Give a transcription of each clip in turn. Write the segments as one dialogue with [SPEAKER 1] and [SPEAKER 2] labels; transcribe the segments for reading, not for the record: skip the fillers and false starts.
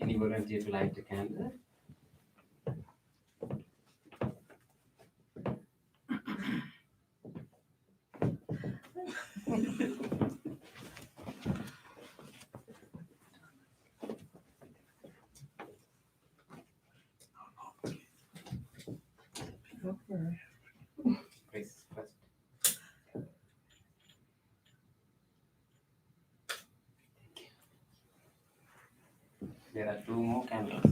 [SPEAKER 1] Any volunteer to light the candle? Chris first. There are two more candles.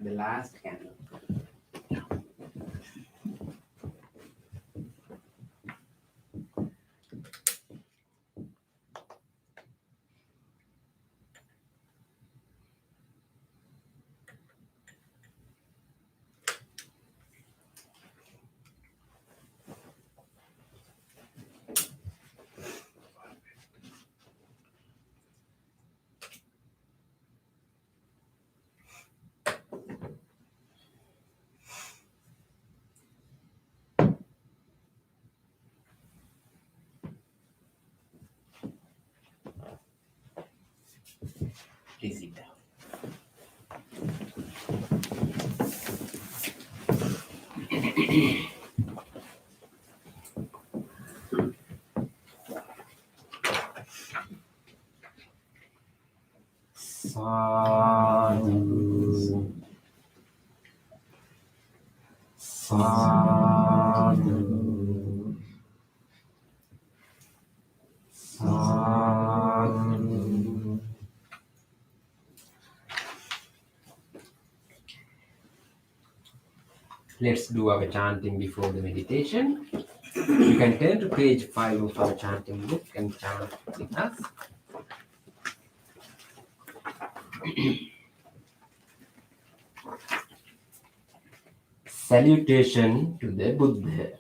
[SPEAKER 1] The last candle. Please sit down. Sadhu. Sadhu. Sadhu.
[SPEAKER 2] Let's do our chanting before the meditation. You can turn to page 5 of our chanting book and chant with us. Salutation to the Buddha.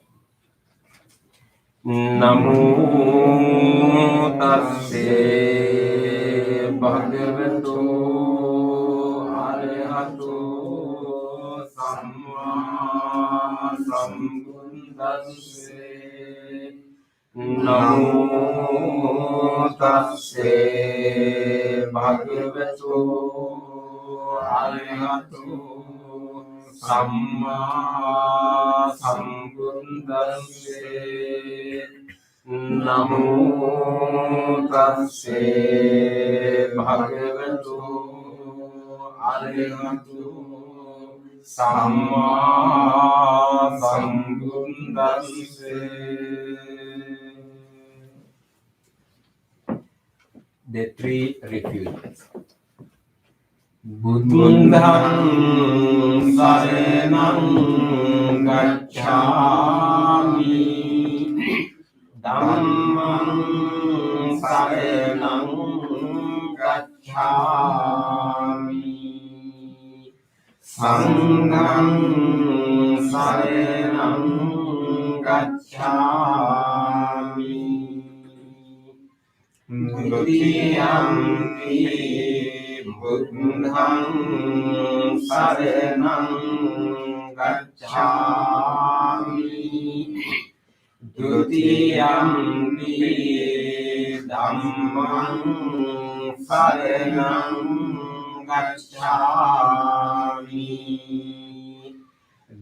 [SPEAKER 2] Namo tasse bhagavato arahato samma sambuddhasse. Namo tasse bhagavato arahato Samma sambuddhasse. Namo tasse bhagavato arahato samma sambuddhasse. The three refuges. Buddhang saranang gacchami, Dhammang saranang gacchami, Sanghang saranang gacchami, Dutiyampi Buddhang saranang gacchami, Dutiyampi Dhammang saranang gacchami,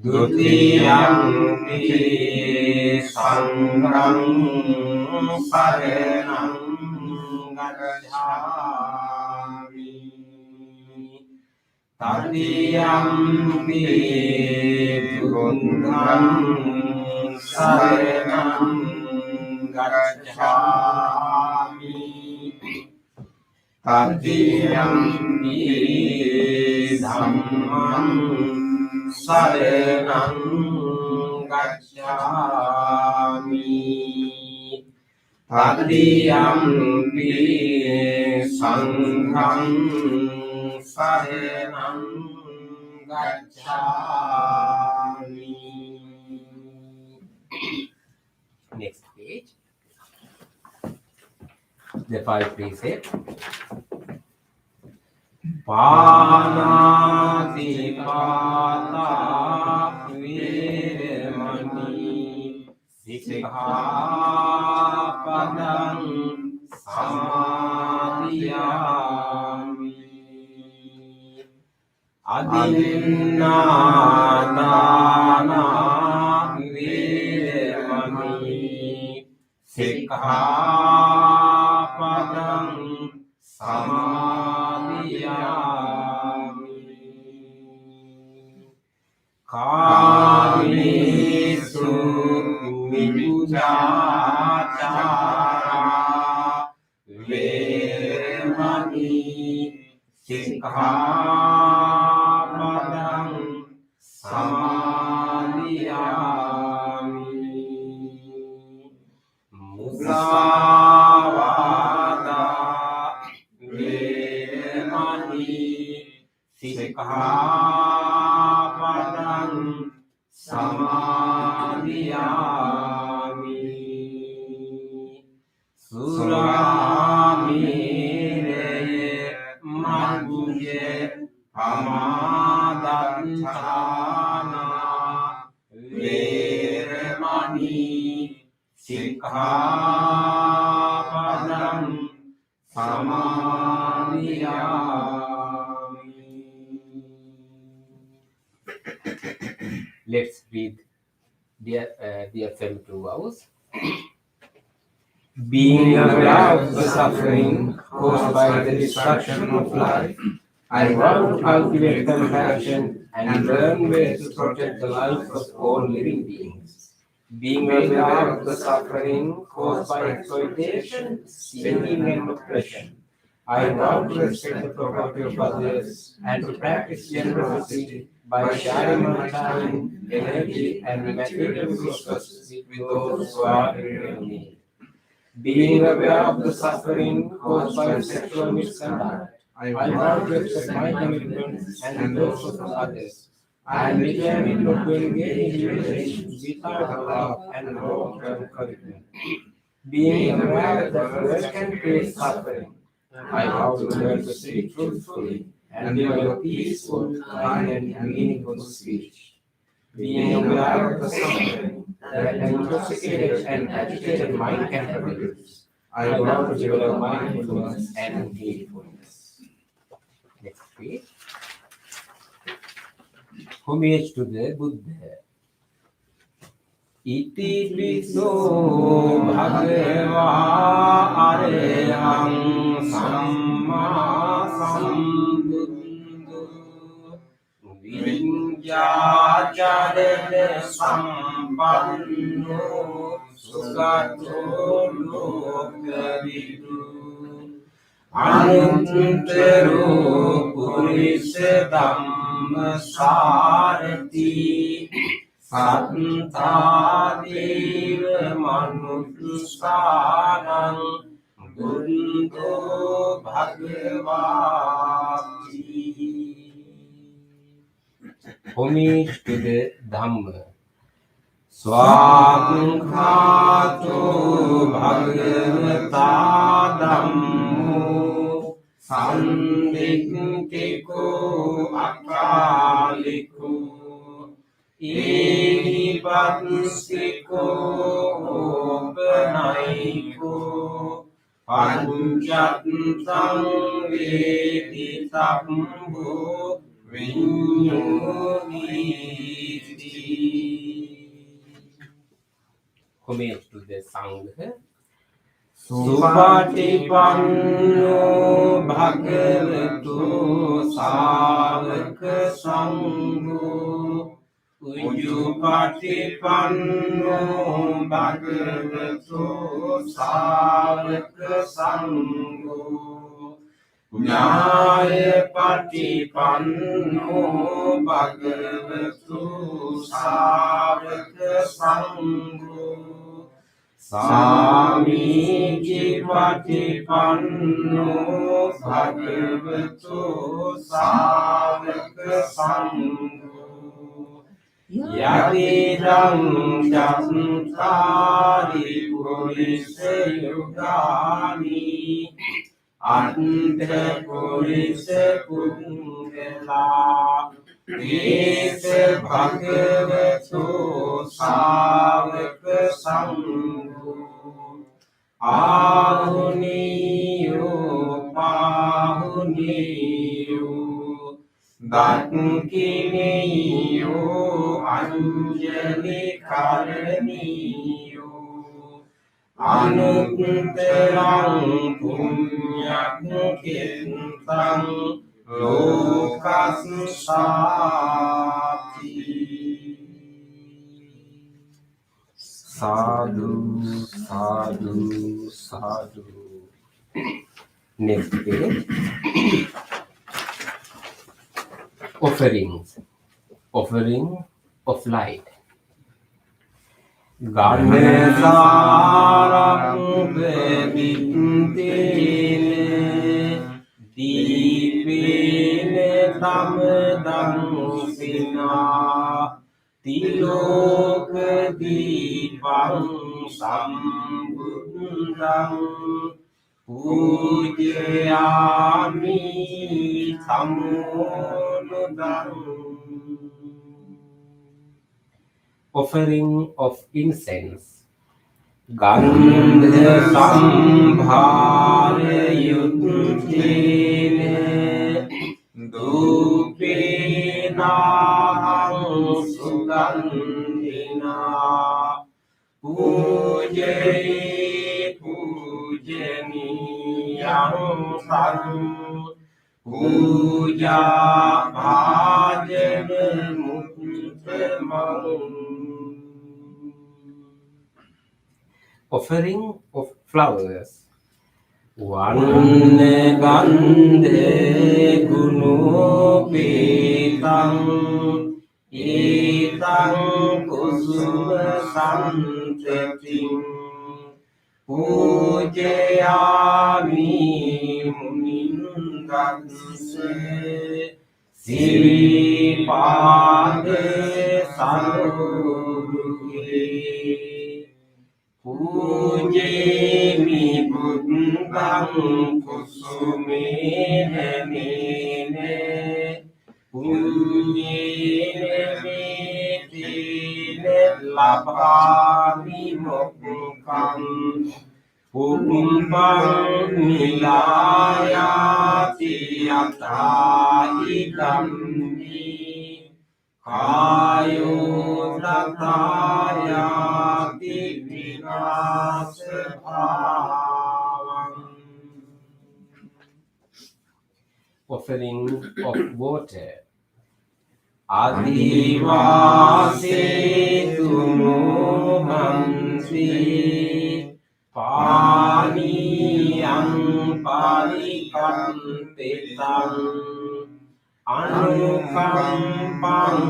[SPEAKER 2] Dutiyampi Sanghang saranang gacchami, Tatiyampi Buddhang saranang gacchami, Tatiyampi Dhammang saranang gacchami, Tatiyampi Sanghang saranang gacchami. Next page. The 5 precepts. Panati pata viremani Sikkhapadang samadhiyami. Adinādāna viremani Sikkhapadang samadhiyami. Kāmesu miccāchārā viremani Sikkhapadang samadhiyami. Musāvādā viremani Sikkhapadang samadhiyami. Suramireye madhye pamadanthana viremani Sikkhapadang samadhiyami. Let's read the affirmative vows. Being aware of the suffering caused by the destruction of life, I vow to cultivate compassion and learn ways to protect the lives of all living beings. Being aware of the suffering caused by exploitation, stealing, and oppression, I vow to respect the property of others and to practice generosity by sharing my time, energy, and material resources with those who are in real need. Being aware of the suffering caused by sexual misconduct, I vow to respect my commitments and those of others, and determine not to engage in relations without love and long-term commitment. Being aware that words can create suffering, I vow to learn to speak truthfully and develop peaceful, kind, and meaningful speech. Being aware of the suffering that an intoxicated and agitated mind can produce, I vow to develop mindfulness and heedfulness. Next page. Homage to the Buddha. Iti piso bhagava arehang samma sambuddho vidyācarana sampanno sugato lokavidu anuttaro purisa dhamma sarati Sattādeva manusānaṁ buddho bhagavāti. Homage to the Dhamma. Swankhato bhagavata dhammo sandikkhiko akaliko Ehipassiko Opanaiko Panchattam Veditabbo Vinyogiti. Homage to the Sangha. Supatipanno Bhagavato Sāvaka Sangho Ujjupatipanno Bhagavato Sāvaka Sangho Nyāyapatipanno Bhagavato Sāvaka Sangho Samīcipatipanno Bhagavato Sāvaka Sangho Yadidam Chattari Purisa Yugani Ante Purisa Pungala Ese Bhagavato Sāvaka Sangho Ahuniyo Pahuniyo Dakkiniyo Anjali Karaniyo Anuttarang Punyam Kirtan Lokasati. Sadhu, sadhu, sadhu. Next page. Offerings. Offering of light. Ganesarang vedintene dīpene tamedang sina tiloka dīpang sambuddhang pujayami samodang. Offering of incense. Gandha sambhara yuddhene dupenahang sugandhina pujai pujaniyam sam puja bhajana muktamam. Offering of flowers. වන්න ගන්ධේ ගුණෝපේතං ඒතං කුසුම සම්පතිං පූජයාමි මුනිංගස්ස සිරිපාදේ සරෝරුහි පූජේමි බුද්ධං කුසුමේන නේනේ පුඤ්ඤේන මේතේන ලබාමි මොක්ඛං පුම්බං නිලායාති යතායි Dhammi කායෝ තථායාති විනාශභාවං. Offering of water. Adivasetu mohanti paniyam parikampitam anukampam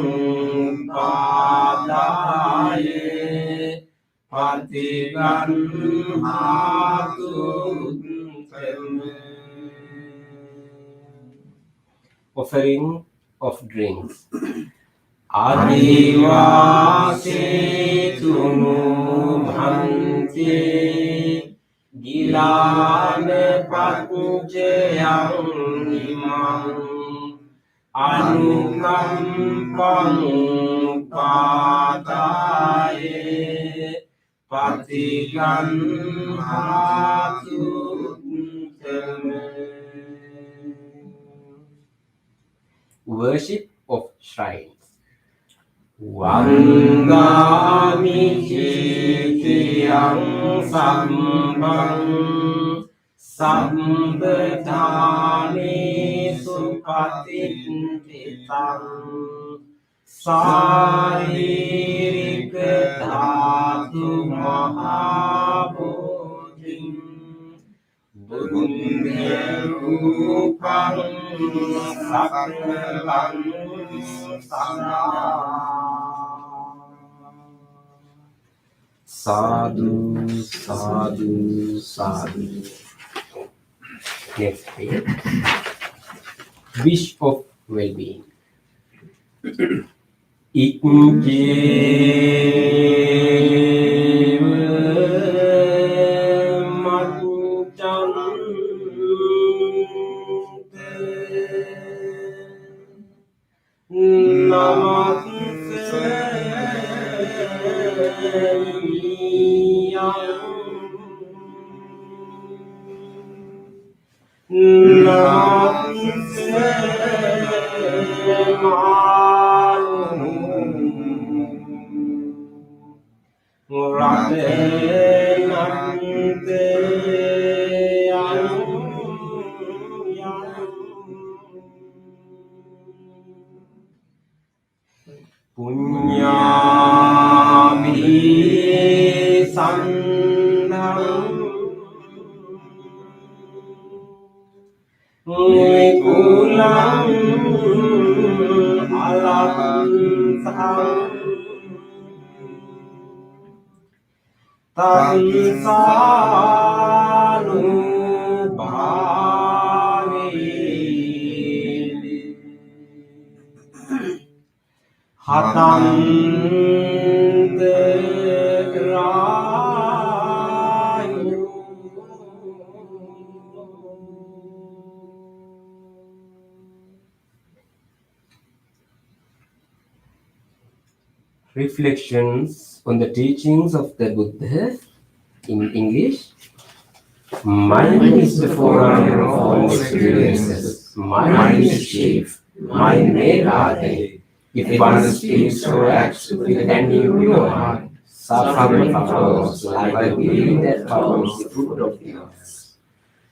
[SPEAKER 2] padaye patiganhatu offering of drinks. Adivasetu bhanti gilana pacchayam imam anukampam padaye patiganhatu worship of shrines. Vangami chitiyam sambham sambhadhani supatithitam saririka dhatu mahabodhim Buddha-rupam sakalam sadhu, sadhu, sadhu. Next page. Wish of well-being. Punyami sandham Vikulam alamantham Tansalu bhavini Hatante rayu Reflections on the teachings of the Buddha in English. Mind is the forerunner of all experiences. Mind is chief. Mind made Ade. If one speaks or acts with an pure mind, suffering follows like the wind that follows the fruit of the earth.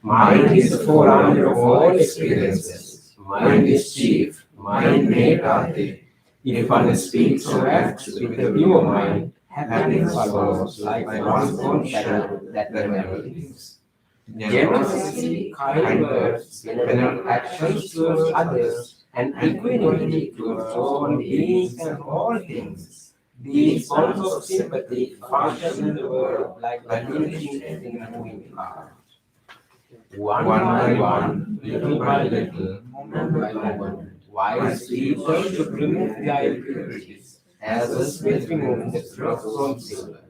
[SPEAKER 2] Mind is the forerunner of all experiences. Mind is chief. Mind made Ade. If one speaks or acts with a pure mind, happiness follows like one's own shadow that never leaves. generosity, kind words, benevolent actions towards others, and equanimity towards all beings and all things. These bonds of sympathy function in the world like the unity in a moving car. One by one, little by little, moment by moment, wise people should remove their impurities, as a smith removes the dross from silver.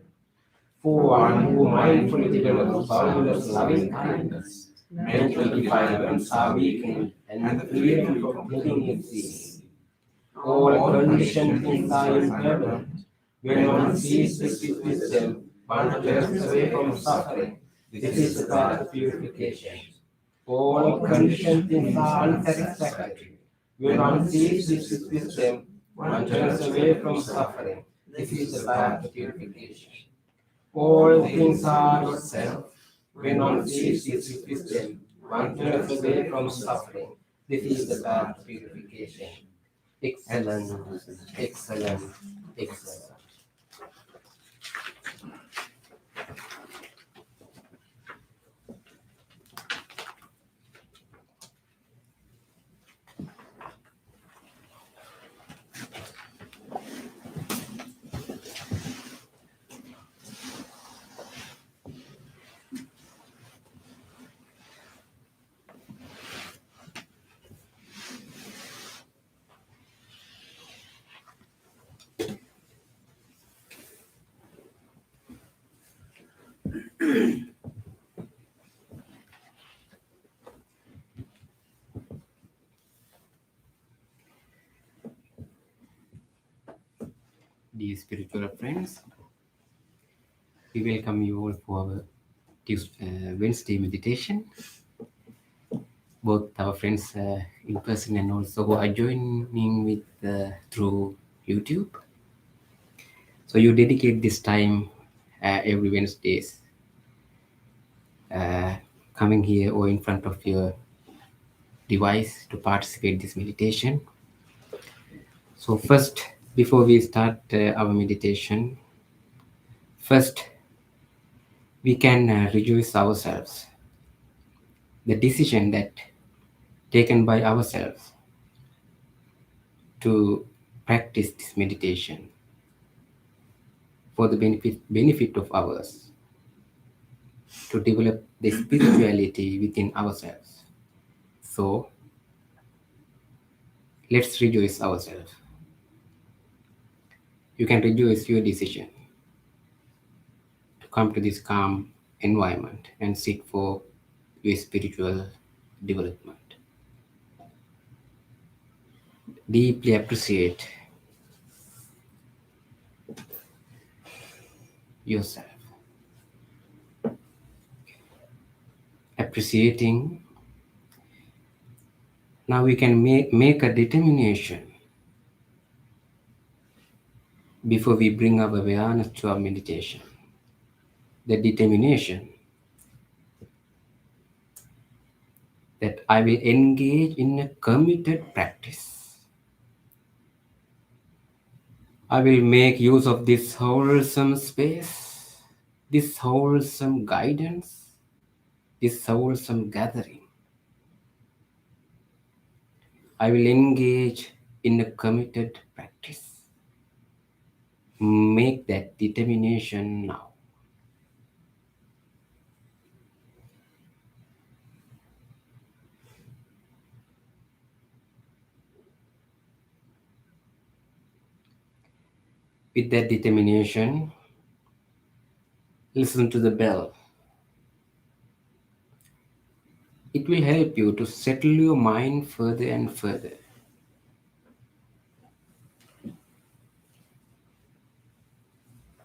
[SPEAKER 2] For one who mindfully develops boundless loving kindness, mental defilements are weakened, and the freedom from thinking is seen. All conditioned things are impermanent. When one sees this with wisdom, one turns away from suffering. This is the path of purification. All conditioned things are unsatisfactory. When one sees this with wisdom, one turns away from suffering. This is the path of purification. All things are not self. When one sees this with wisdom, one turns away from suffering. This is the path of purification. Excellent, excellent, excellent. Dear spiritual friends, we welcome you all for our Wednesday meditation. Both our friends in person and also who are joining with through YouTube. So you dedicate this time every Wednesdays, coming here or in front of your device to participate this meditation. So first, before we start our meditation, first we can rejoice ourselves. The decision that taken by ourselves to practice this meditation for the benefit of ours, to develop the spirituality within ourselves. So let's rejoice ourselves. You can rejoice your decision to come to this calm environment and seek for your spiritual development. Deeply appreciate yourself. Appreciating, now we can make a determination before we bring our awareness to our meditation. The determination that I will engage in a committed practice. I will make use of this wholesome space, this wholesome guidance, this wholesome gathering. I will engage in a committed practice. Make that determination now. With that determination, listen to the bell. It will help you to settle your mind further and further.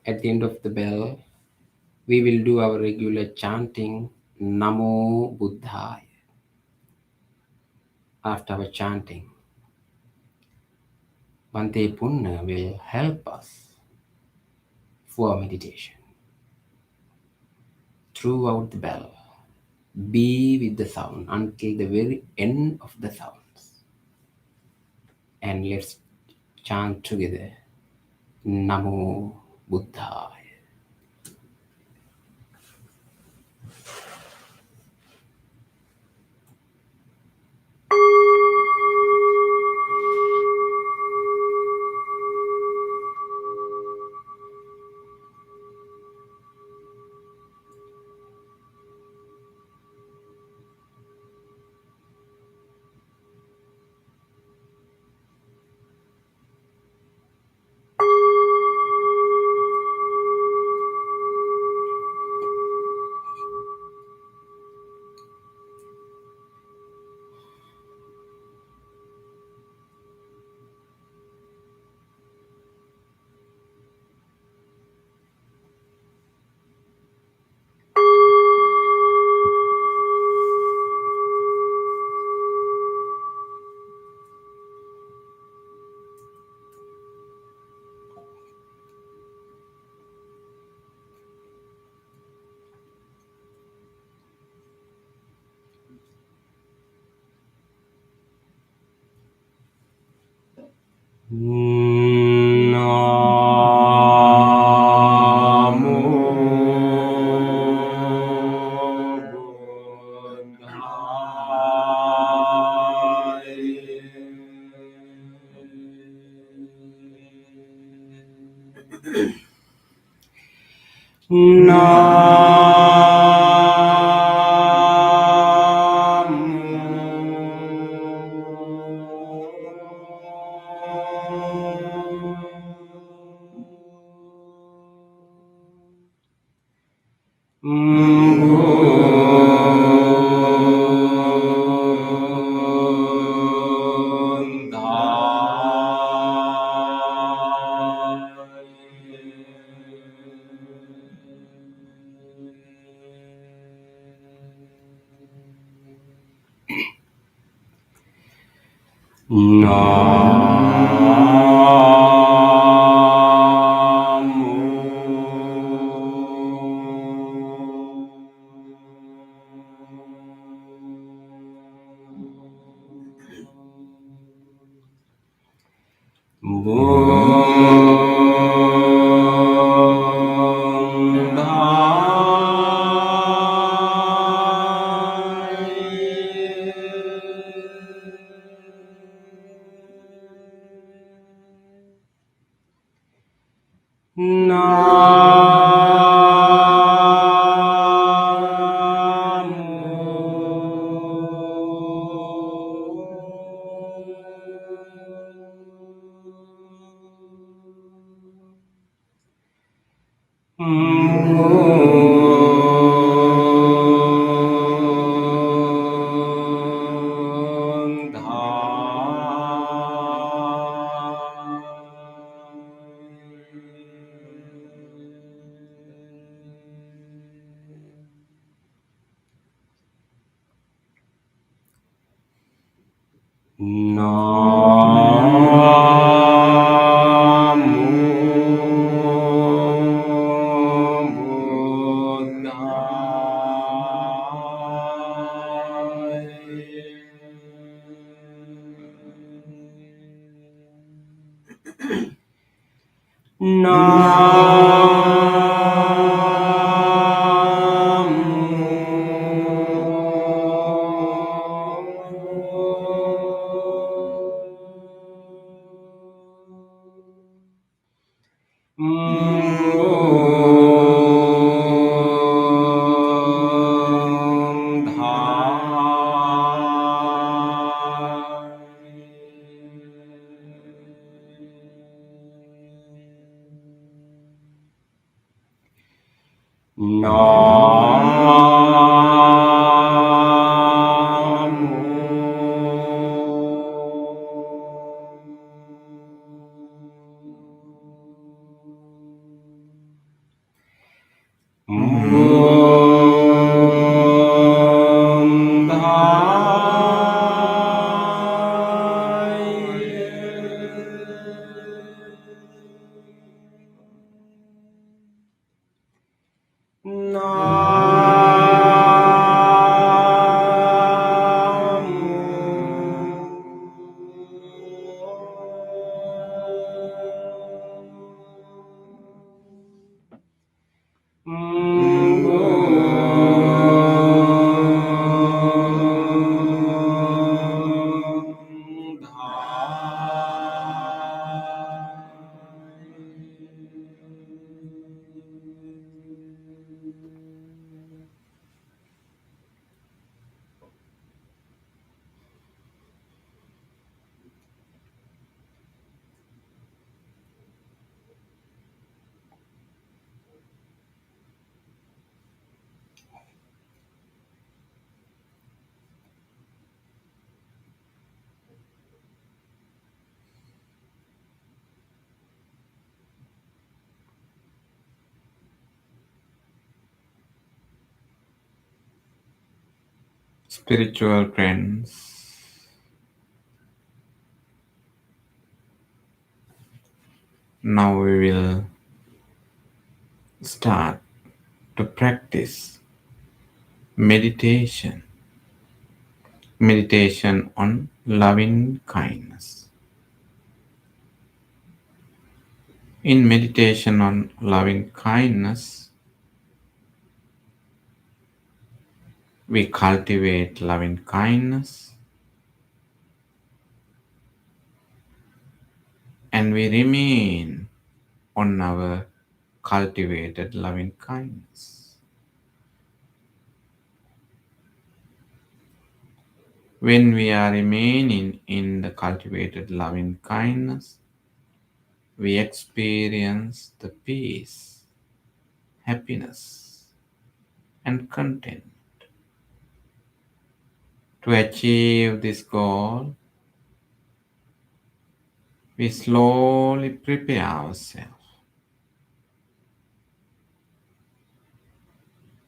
[SPEAKER 2] At the end of the bell, we will do our regular chanting, Namo Buddhaya. After our chanting, Bhante Punna will help us for meditation. Throughout the bell, be with the sound until the very end of the sounds. And let's chant together, Namo Buddhaya. Namo Buddhaya. Spiritual friends, now we will start to practice meditation. Meditation on loving kindness.
[SPEAKER 3] In meditation on loving kindness, we cultivate loving kindness and we remain on our cultivated loving kindness. When we are remaining in the cultivated loving kindness, we experience the peace, happiness, and content. To achieve this goal, we slowly prepare ourselves.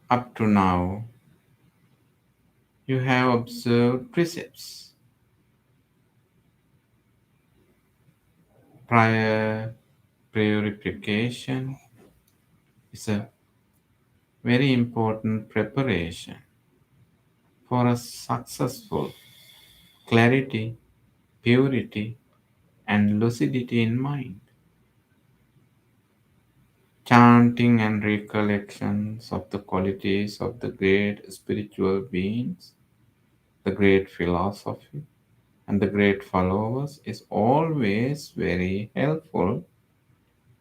[SPEAKER 3] Up to now, you have observed precepts. Prior purification is a very important preparation for a successful clarity, purity, and lucidity in mind. Chanting and recollections of the qualities of the great spiritual beings, the great philosophy, and the great followers is always very helpful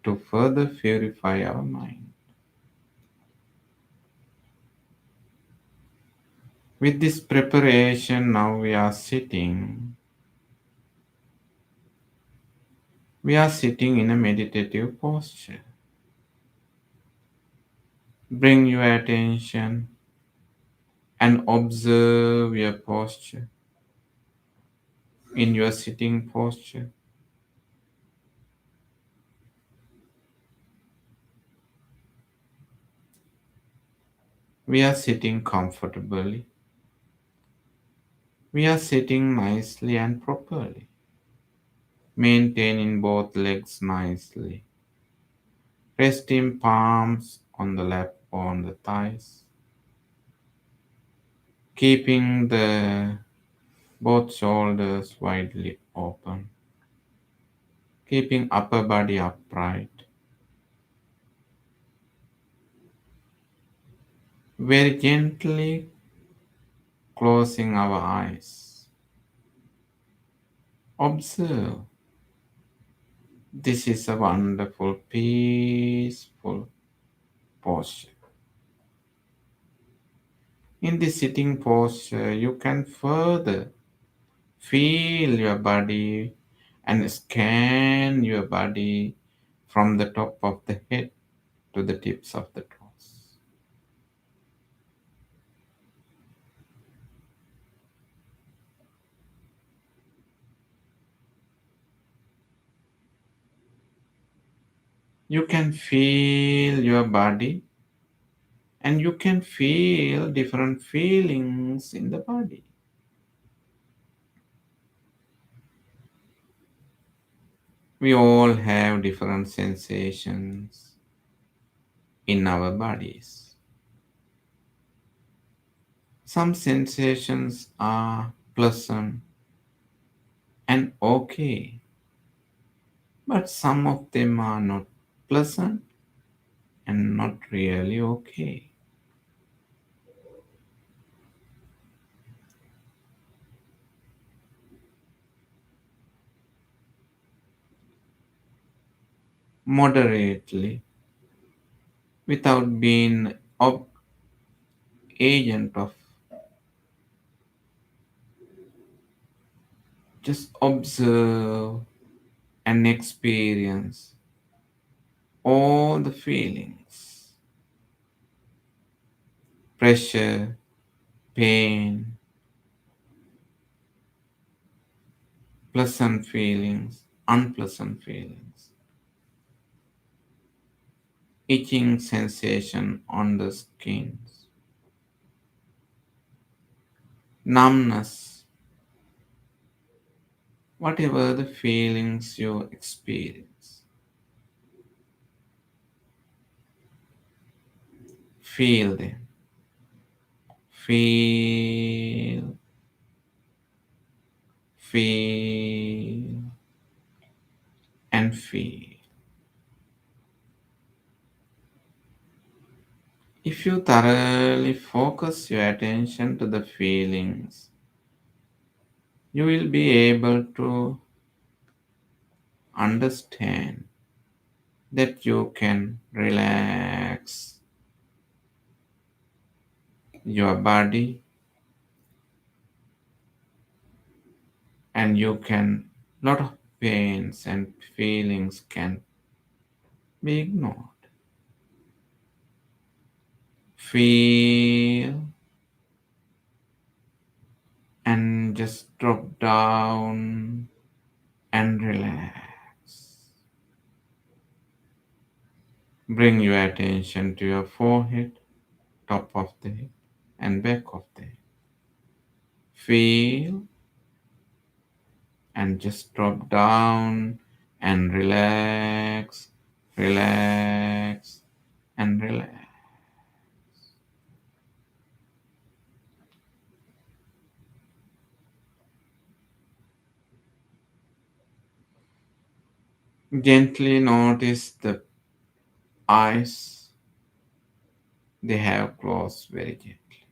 [SPEAKER 3] to further purify our mind. With this preparation, now we are sitting in a meditative posture. Bring your attention and observe your posture in your sitting posture. We are sitting comfortably. We are sitting nicely and properly, maintaining both legs nicely. Resting palms on the lap or on the thighs. Keeping the both shoulders widely open. Keeping upper body upright. Very gently closing our eyes. Observe. This is a wonderful, peaceful posture. In the sitting posture, you can further feel your body and scan your body from the top of the head to the tips of the toes. You can feel your body and you can feel different feelings in the body. We all have different sensations in our bodies. Some sensations are pleasant and okay, but some of them are not pleasant and not really okay. Moderately, without being agent of, just observe and experience all the feelings: pressure, pain, pleasant feelings, unpleasant feelings, itching sensation on the skin, numbness, whatever the feelings you experience. Feel them. Feel, feel, and feel. If you thoroughly focus your attention to the feelings, you will be able to understand that you can relax your body and you can lot of pains and feelings can be ignored. Feel and just drop down and relax. Bring your attention to your forehead, top of the head, and back of the head. Feel and just drop down and relax, relax, and relax. Gently notice the eyes, they have closed very gently.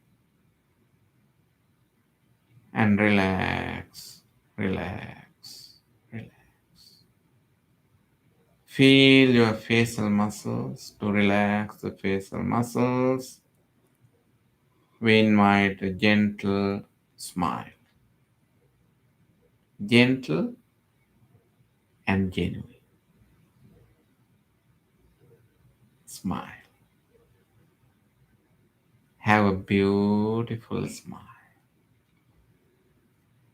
[SPEAKER 3] And relax, relax, relax. Feel your facial muscles. To relax the facial muscles, we invite a gentle smile. Gentle and genuine smile. Have a beautiful smile.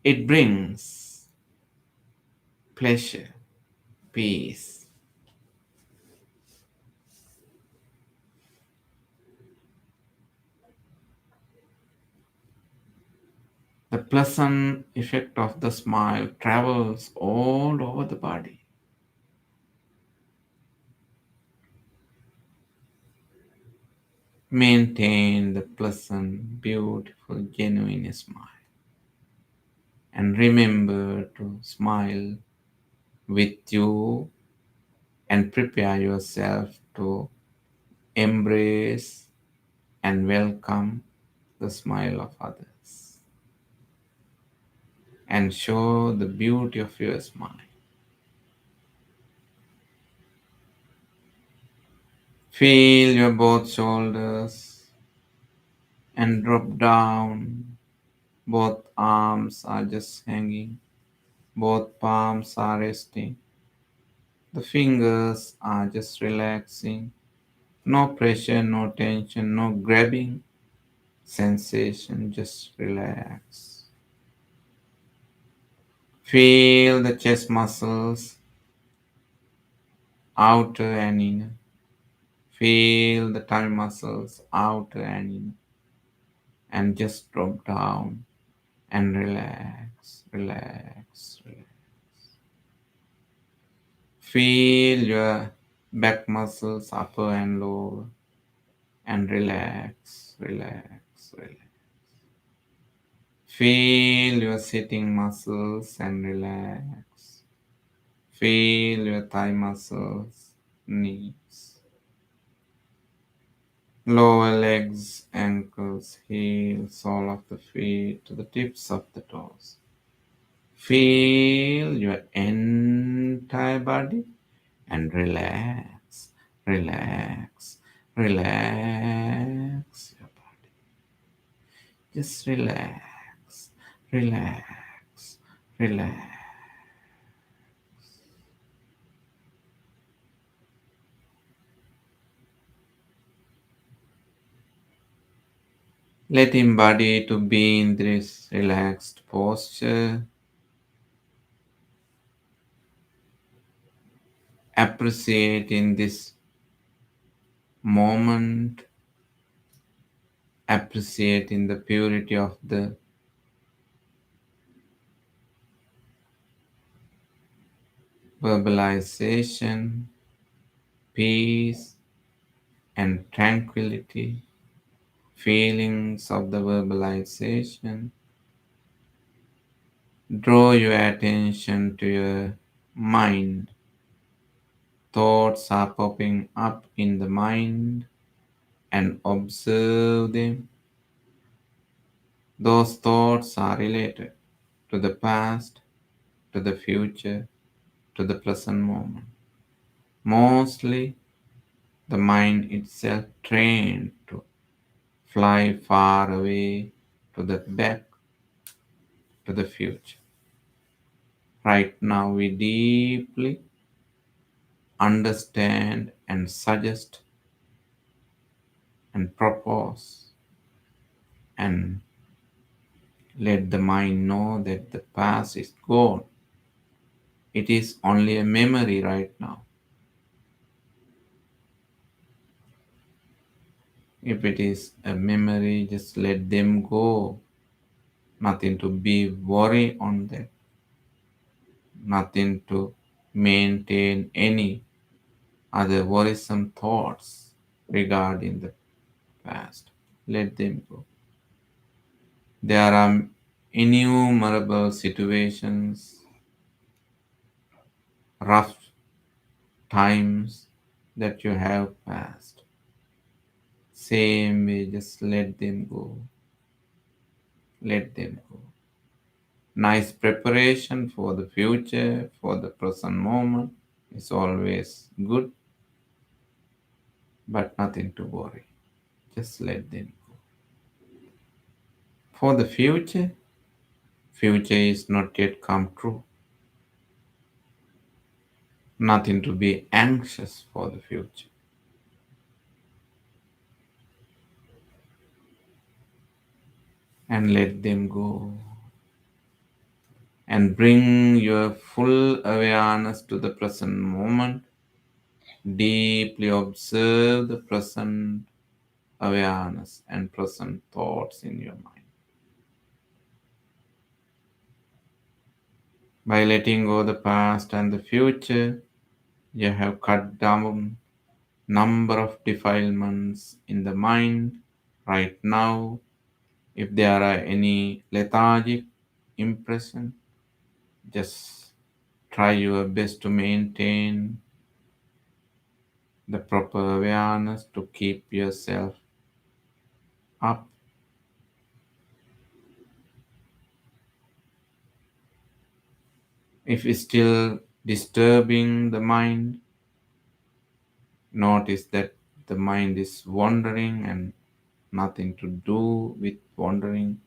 [SPEAKER 3] It brings pleasure, peace. The pleasant effect of the smile travels all over the body. Maintain the pleasant, beautiful, genuine smile. And remember to smile with you and prepare yourself to embrace and welcome the smile of others and show the beauty of your smile. Feel your both shoulders and drop down. Both arms are just hanging. Both palms are resting. The fingers are just relaxing. No pressure, no tension, no grabbing sensation. Just relax. Feel the chest muscles, outer and inner. Feel the thigh muscles, outer and inner. And just drop down and relax, relax, relax. Feel your back muscles, upper and lower, and relax, relax, relax. Feel your sitting muscles and relax. Feel your thigh muscles, knees, lower legs, ankles, heels, sole of the feet to the tips of the toes. Feel your entire body and relax, relax, relax your body. Just relax, relax, relax. Let embody to be in this relaxed posture. Appreciate in this moment. Appreciate in the purity of the verbalization, peace and tranquility, feelings of the verbalization. Draw your attention to your mind. Thoughts are popping up in the mind. and observe them. Those thoughts are related to the past, to the future, to the present moment. Mostly the mind itself trained to fly far away to the back to the future. Right now we deeply understand and suggest and propose and let the mind know that the past is gone. It is only a memory right now. If it is a memory, just let them go. Nothing to be worried on that. Nothing to maintain any other worrisome thoughts regarding the past. Let them go. There are innumerable situations, rough times that you have passed. Same way, just let them go. Let them go. Nice preparation for the future, for the present moment is always good, but nothing to worry. Just let them go. For the future is not yet come true. Nothing to be anxious for the future. And let them go. And bring your full awareness to the present moment. Deeply observe the present awareness and present thoughts in your mind. By letting go the past and the future, you have cut down number of defilements in the mind. Right now, if there are any lethargic impression, just try your best to maintain the proper awareness to keep yourself up. If it's still disturbing the mind, notice that the mind is wandering and nothing to do with wandering,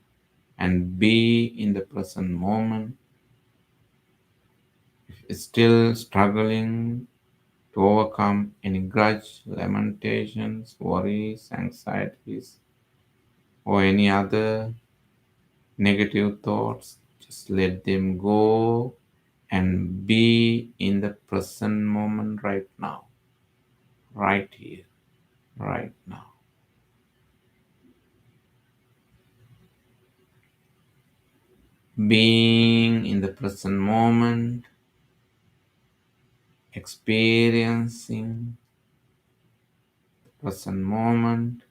[SPEAKER 3] and be in the present moment. If it's still struggling to overcome any grudge, lamentations, worries, anxieties, or any other negative thoughts, just let them go and be in the present moment right now, right here, right now. Being in the present moment, experiencing the present moment,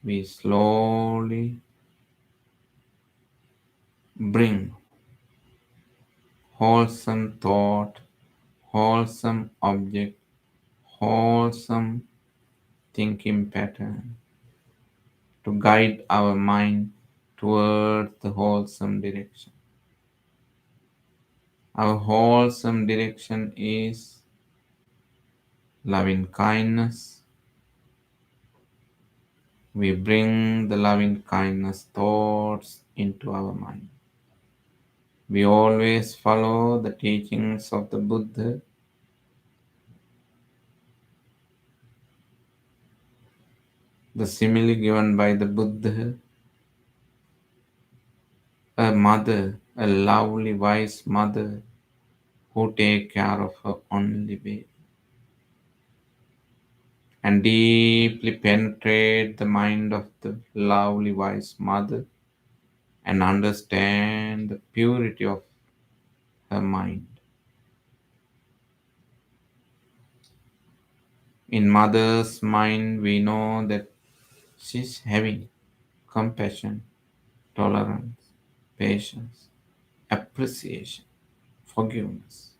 [SPEAKER 3] we slowly bring wholesome thought, wholesome object, wholesome thinking pattern to guide our mind towards the wholesome direction. Our wholesome direction is loving kindness. We bring the loving kindness thoughts into our mind. We always follow the teachings of the Buddha. The simile given by the Buddha, a mother, a lovely wise mother who take care of her only baby and deeply penetrate the mind of the lovely wise mother and understand the purity of her mind. In mother's mind, we know that she's having compassion, tolerance, patience, appreciation, forgiveness,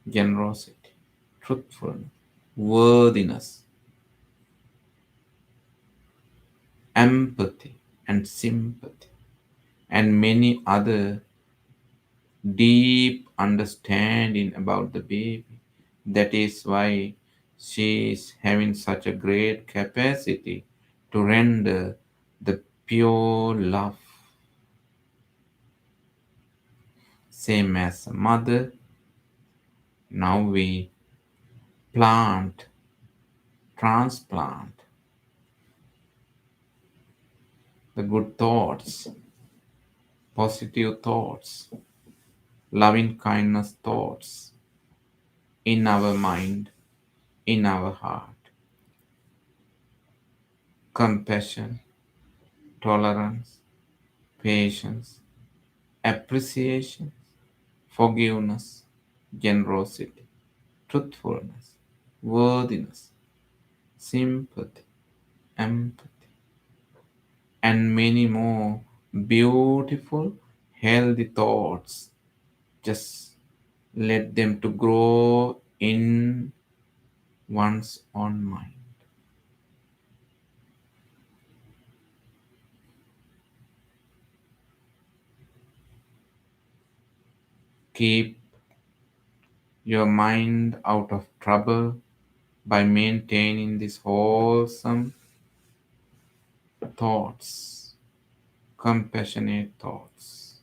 [SPEAKER 3] generosity, truthfulness, worthiness. empathy, and sympathy, and many other deep understanding about the baby. That is why she is having such a great capacity to render the pure love, same as a mother. Now we plant, transplant the good thoughts, positive thoughts, loving kindness thoughts in our mind, in our heart. Compassion, tolerance, patience, appreciation, forgiveness, generosity, truthfulness, worthiness, sympathy, empathy, and many more beautiful, healthy thoughts. Just let them to grow in one's own mind. Keep your mind out of trouble by maintaining these wholesome thoughts, compassionate thoughts,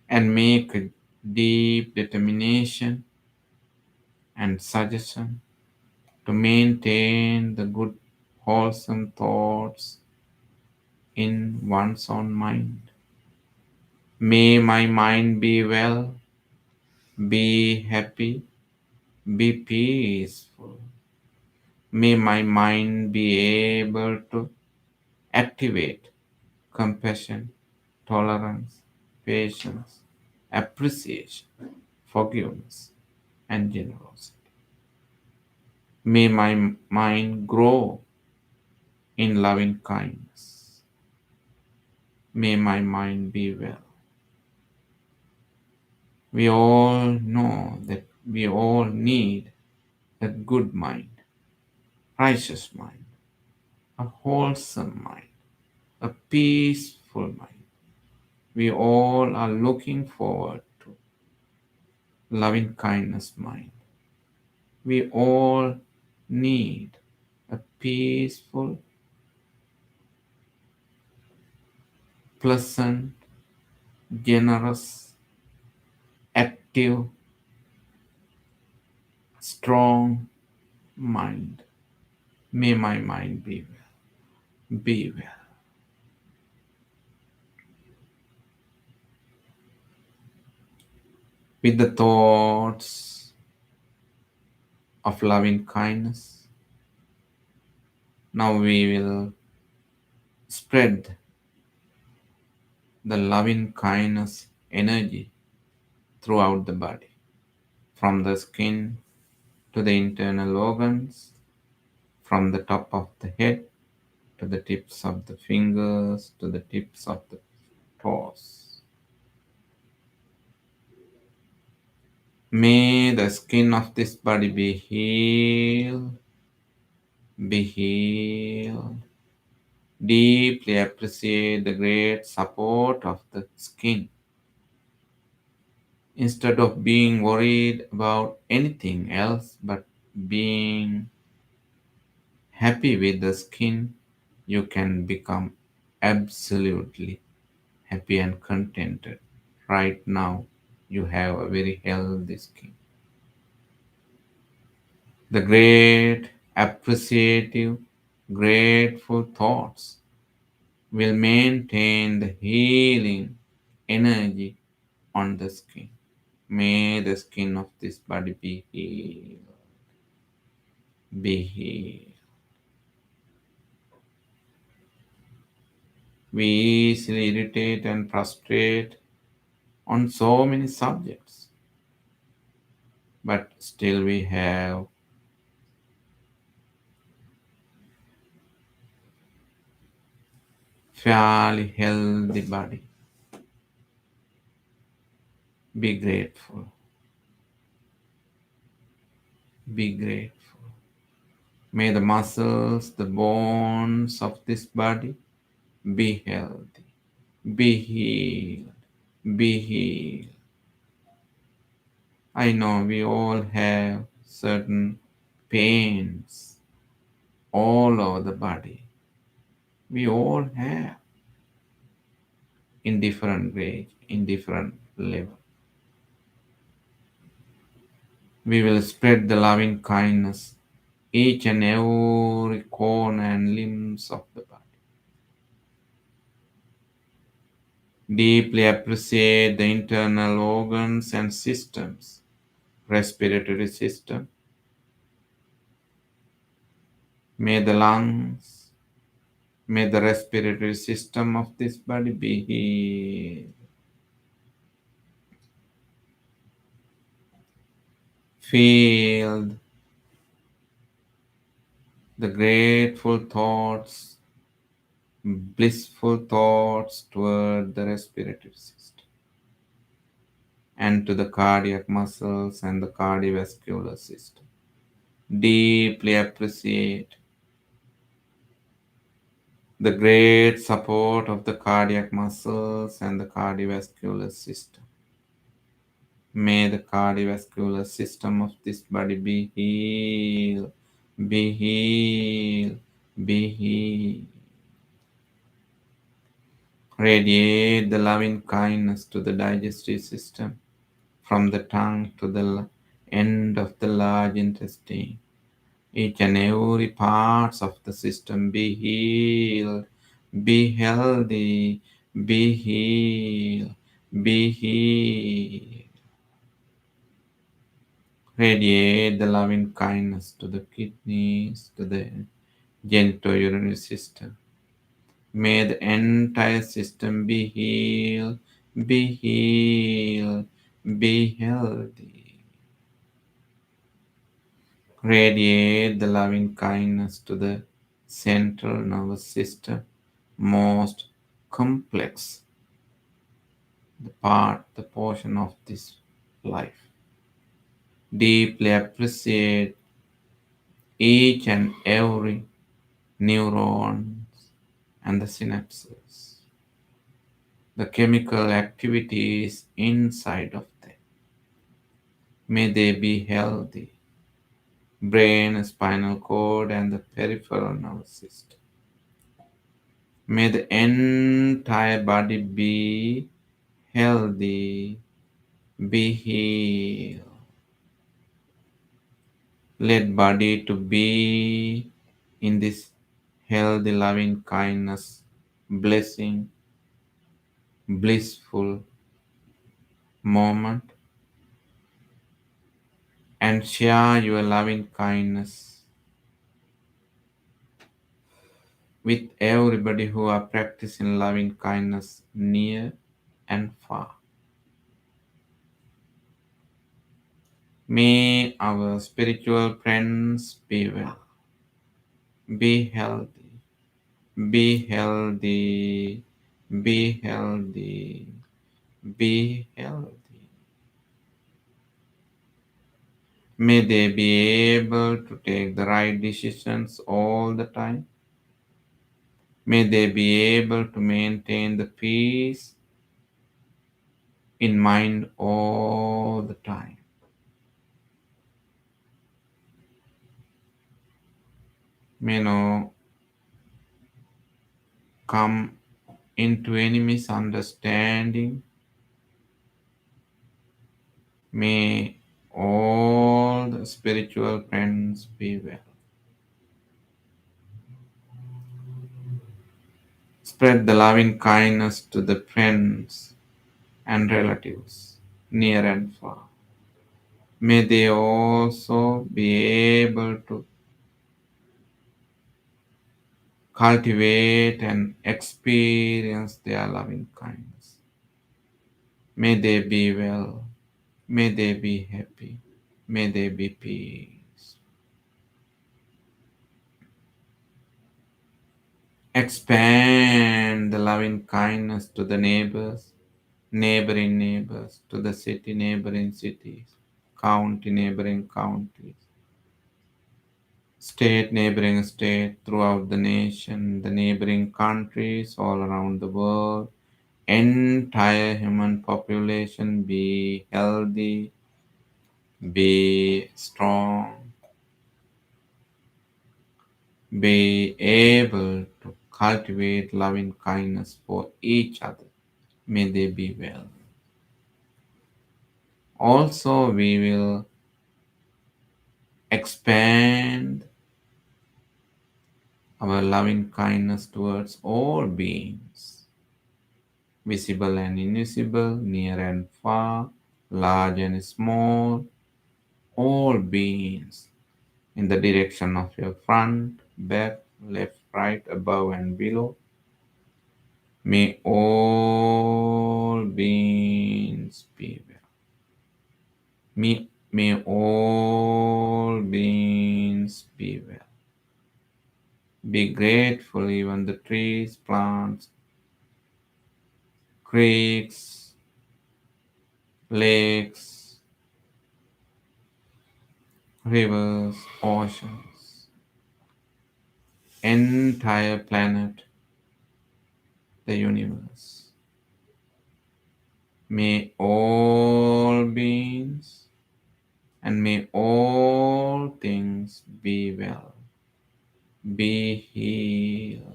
[SPEAKER 3] and make a deep determination and suggestion to maintain the good, wholesome thoughts in one's own mind. May my mind be well, be happy, be peaceful. May my mind be able to activate compassion, tolerance, patience, appreciation, forgiveness, and generosity. May my mind grow in loving kindness. May my mind be well. We all know that we all need a good mind, righteous mind, a wholesome mind, a peaceful mind. We all are looking forward to loving kindness mind. We all need a peaceful, pleasant, generous, active, strong mind. May my mind be well. Be well. With the thoughts of loving kindness, now we will spread the loving kindness energy throughout the body, from the skin to the internal organs, from the top of the head to the tips of the fingers to the tips of the toes. May the skin of this body be healed. Deeply appreciate the great support of the skin. Instead of being worried about anything else but being happy with the skin, you can become absolutely happy and contented. Right now, you have a very healthy skin. The great, appreciative, grateful thoughts will maintain the healing energy on the skin. May the skin of this body be healed. Be healed. We easily irritate and frustrate on so many subjects, but still we have fairly healthy body. Be grateful. Be grateful. May the muscles, the bones of this body be healthy, be healed, be healed. I know we all have certain pains all over the body. We all have in different ways, in different level. We will spread the loving kindness each and every corner and limbs of the body. Deeply appreciate the internal organs and systems, respiratory system. May the lungs, may the respiratory system of this body be healed. Feel the grateful thoughts, blissful thoughts toward the respiratory system and to the cardiac muscles and the cardiovascular system. Deeply appreciate the great support of the cardiac muscles and the cardiovascular system. May the cardiovascular system of this body be healed, be healed, be healed. Radiate the loving kindness to the digestive system from the tongue to the end of the large intestine. Each and every parts of the system be healed, be healthy, be healed, be healed. Radiate the loving kindness to the kidneys, to the genitourinary system. May the entire system be healed, be healed, be healthy. Radiate the loving kindness to the central nervous system, most complex, the portion of this life. Deeply appreciate each and every neurons and the synapses, the chemical activities inside of them. May they be healthy. Brain, spinal cord, and the peripheral nervous system. May the entire body be healthy, be healed. Let body to be in this healthy, loving kindness, blessing, blissful moment and share your loving kindness with everybody who are practicing loving kindness near and far. May our spiritual friends be well, be healthy, be healthy, be healthy, be healthy. May they be able to take the right decisions all the time. May they be able to maintain the peace in mind all the time. May no come into any misunderstanding. May all the spiritual friends be well. Spread the loving kindness to the friends and relatives near and far. May they also be able to cultivate and experience their loving kindness. May they be well. May they be happy. May they be peace. Expand the loving kindness to the neighbors, neighboring neighbors, to the city, neighboring cities, county, neighboring counties. state, neighboring state, throughout the nation, the neighboring countries all around the world, entire human population be healthy, be strong, be able to cultivate loving kindness for each other. May they be well. Also, we will expand our loving kindness towards all beings, visible and invisible, near and far, large and small, all beings in the direction of your front, back, left, right, above, and below. May all beings be well. May all beings be well. Be grateful, even the trees, plants, creeks, lakes, rivers, oceans, entire planet, the universe. May all beings and may all things be well, be healed.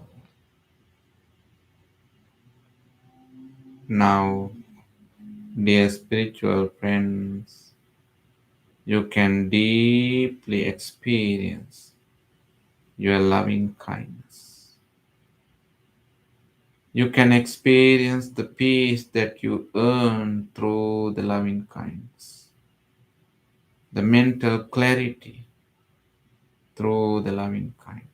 [SPEAKER 3] Now, dear spiritual friends, you can deeply experience your loving kindness. You can experience the peace that you earn through the loving kindness, the mental clarity through the loving kindness.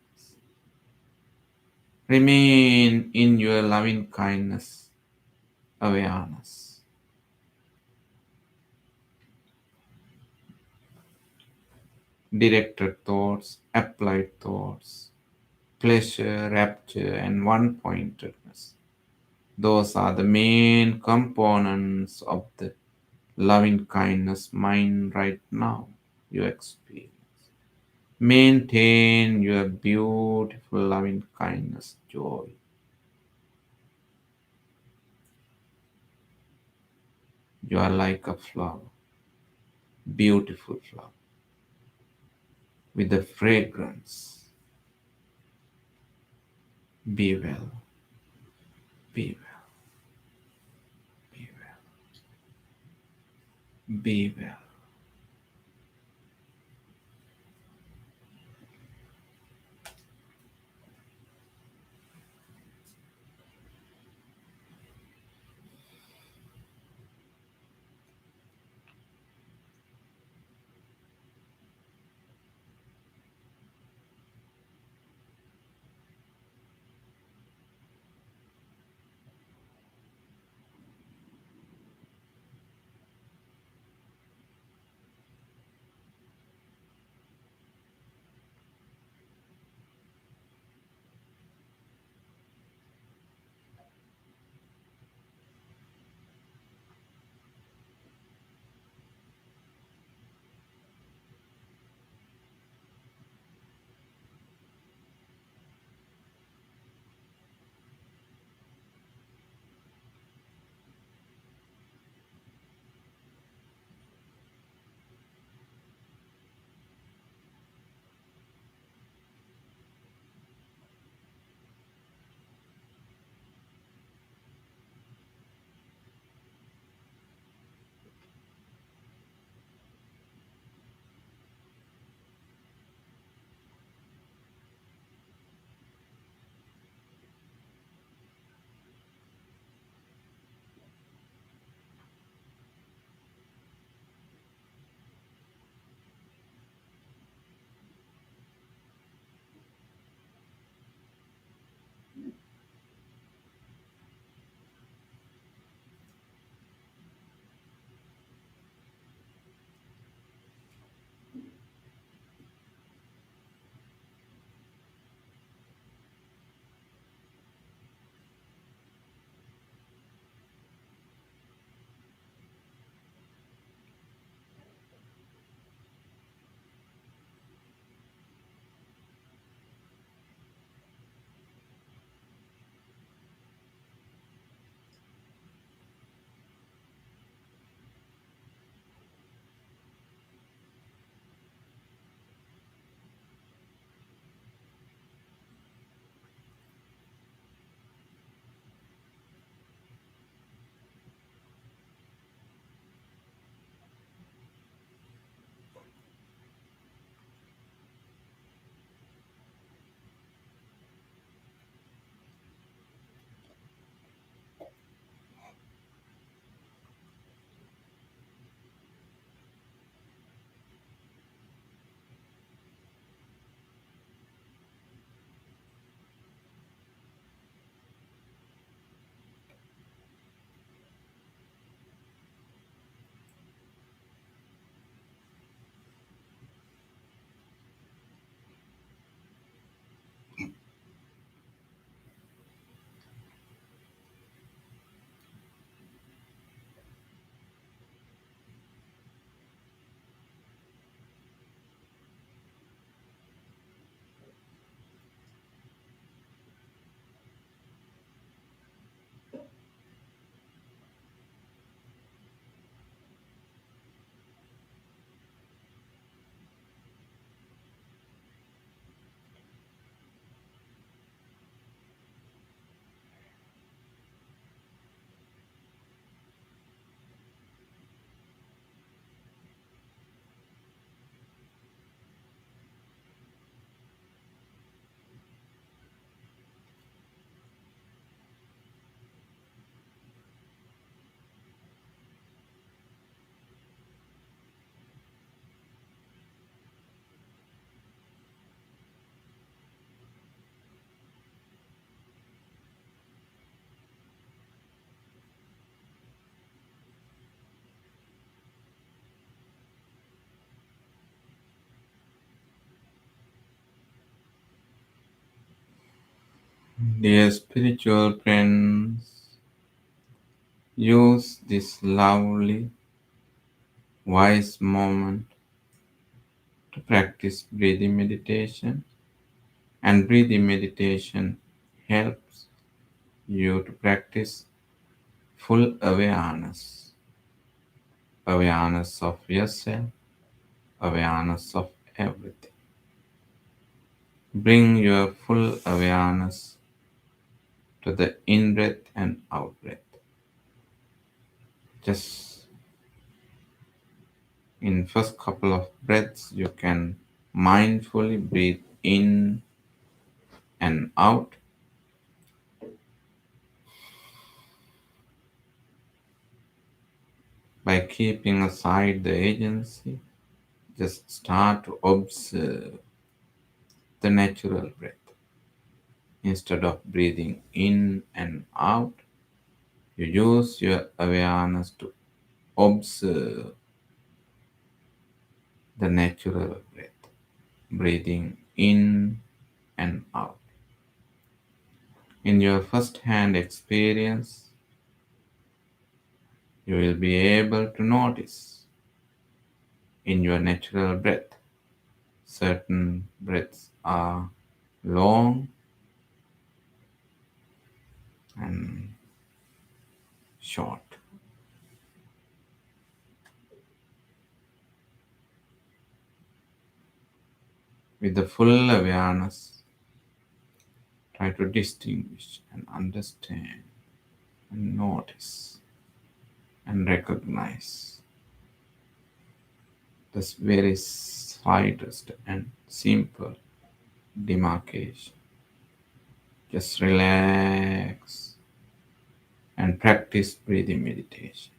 [SPEAKER 3] Remain in your loving kindness awareness. Directed thoughts, applied thoughts, pleasure, rapture, and one pointedness. Those are the main components of the loving kindness mind right now you experience. Maintain your beautiful loving kindness joy. You are like a flower, beautiful flower, with a fragrance. Be well, be well, be well, be well. Dear spiritual friends, use this lovely, wise moment to practice breathing meditation, and breathing meditation helps you to practice full awareness of yourself, awareness of everything. Bring your full awareness to the in breath and out breath. Just in first couple of breaths, you can mindfully breathe in and out. By keeping aside the agency, just start to observe the natural breath. Instead of breathing in and out, you use your awareness to observe the natural breath, breathing in and out. In your first hand experience, you will be able to notice in your natural breath. Certain breaths are long and short. With the full awareness, try to distinguish and understand and notice and recognize this very slightest and simple demarcation. Just relax and practice breathing meditation.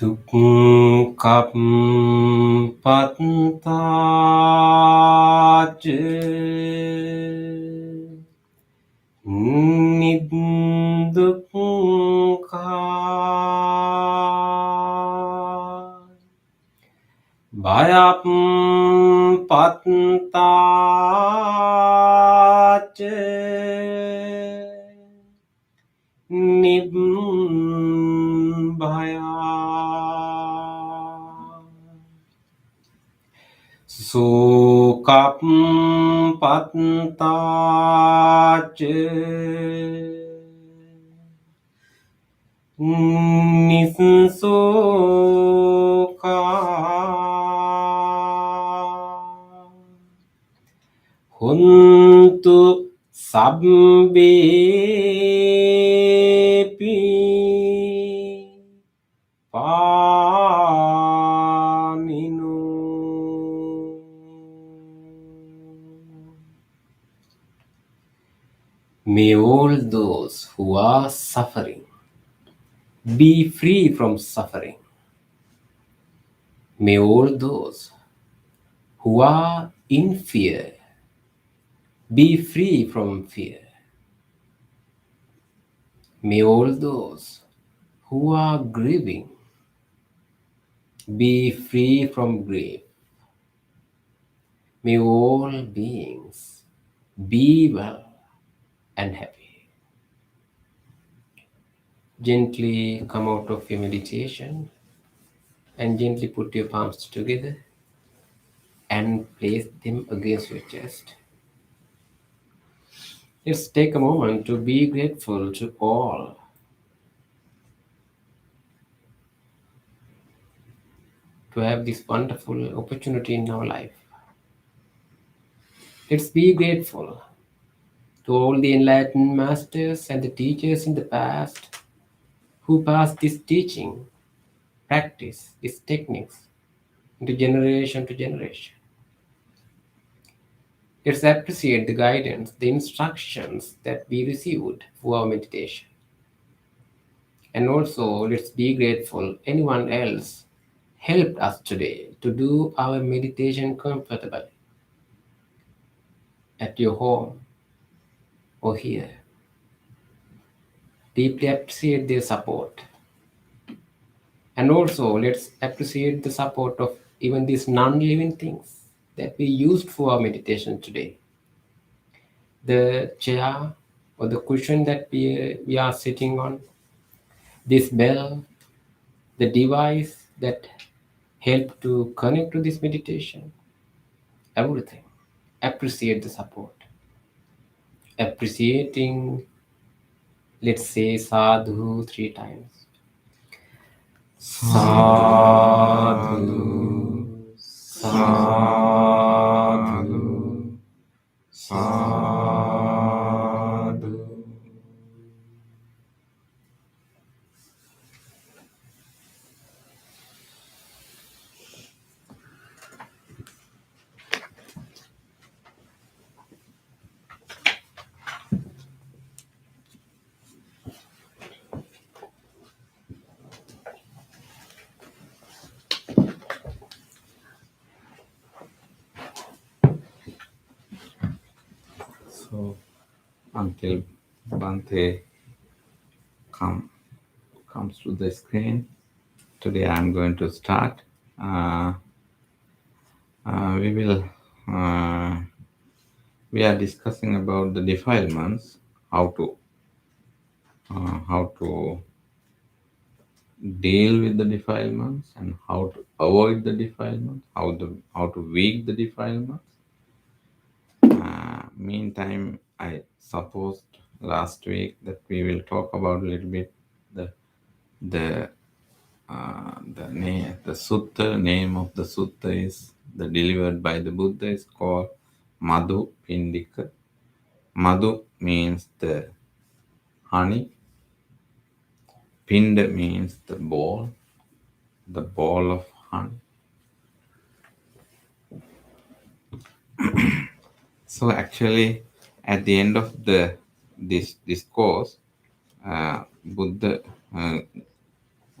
[SPEAKER 2] දුක්ඛප්පත්තාච නිදුක්ඛා භයප්පත්තාච නිබ්බයා සෝකප්පත්තාච නිස්සෝකා හොන්තු සබ්බේපි පානිනෝ. May all those who are suffering be free from suffering. May all those who are in fear be free from fear. May all those who are grieving be free from grief. May all beings be well and happy. Gently come out of your meditation and gently put your palms together and place them against your chest. Let's take a moment to be grateful to all. To have this wonderful opportunity in our life. Let's be grateful to all the enlightened masters and the teachers in the past who passed this teaching, practice, these techniques into generation to generation. Let's appreciate the guidance, the instructions that we received for our meditation. And also, let's be grateful anyone else helped us today to do our meditation comfortably at your home or here. Deeply appreciate their support. And also, let's appreciate the support of even these non-living things that we used for our meditation today. The chair or the cushion that we are sitting on, this bell, the device that helped to connect to this meditation, everything. Appreciate the support. Appreciating, let's say sadhu 3 times. Sadhu, sadhu, sadhu.
[SPEAKER 3] So until Bante comes to the screen, today I'm going to start. We are discussing about the defilements, how to deal with the defilements and how to avoid the defilements, how to weak the defilements. Meantime, I supposed last week that we will talk about a little bit the sutta. Name of the sutta is delivered by the Buddha is called Madhu Pindika. Madhu means the honey. Pinda means the ball of honey. So actually, at the end of this course, Buddha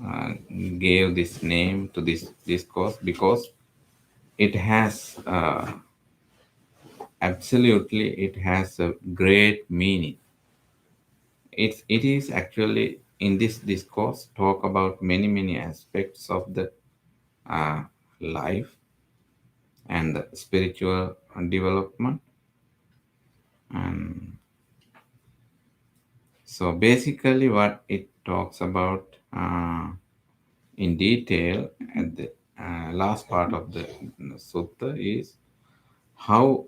[SPEAKER 3] uh, gave this name to this discourse because it has absolutely it has a great meaning. It is actually in this discourse talk about many aspects of the uh, life and the spiritual development. And so basically what it talks about in detail at the last part of the sutta is how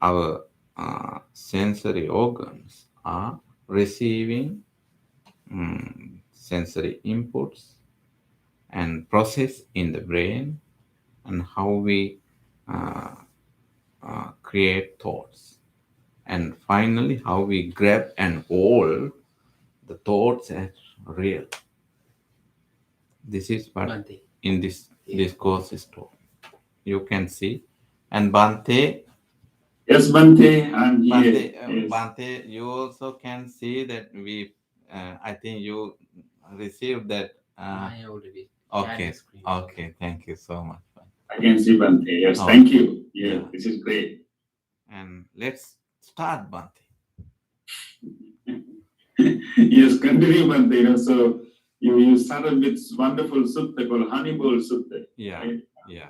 [SPEAKER 3] our sensory organs are receiving sensory inputs and process in the brain, and how we uh, create thoughts, and finally how we grab and hold the thoughts as real. This is what
[SPEAKER 1] Bhante.
[SPEAKER 3] in this
[SPEAKER 1] Yeah.
[SPEAKER 3] discourse is taught. You can see. And Bante,
[SPEAKER 4] Yes, Bante, I'm here. Yes.
[SPEAKER 3] Bante, you also can see that I think you received that.
[SPEAKER 1] I already shared
[SPEAKER 3] Okay,
[SPEAKER 1] the screen.
[SPEAKER 3] okay, thank you so much.
[SPEAKER 4] I can see Bante. Yes,
[SPEAKER 3] Oh,
[SPEAKER 4] thank you. Yeah,
[SPEAKER 3] yeah.
[SPEAKER 4] this is great.
[SPEAKER 3] And let's start, Bante.
[SPEAKER 4] Yes, continue, Bante. So you started with wonderful sutta called Honey Bowl Sutta.
[SPEAKER 3] Yeah,
[SPEAKER 4] Right?
[SPEAKER 3] yeah,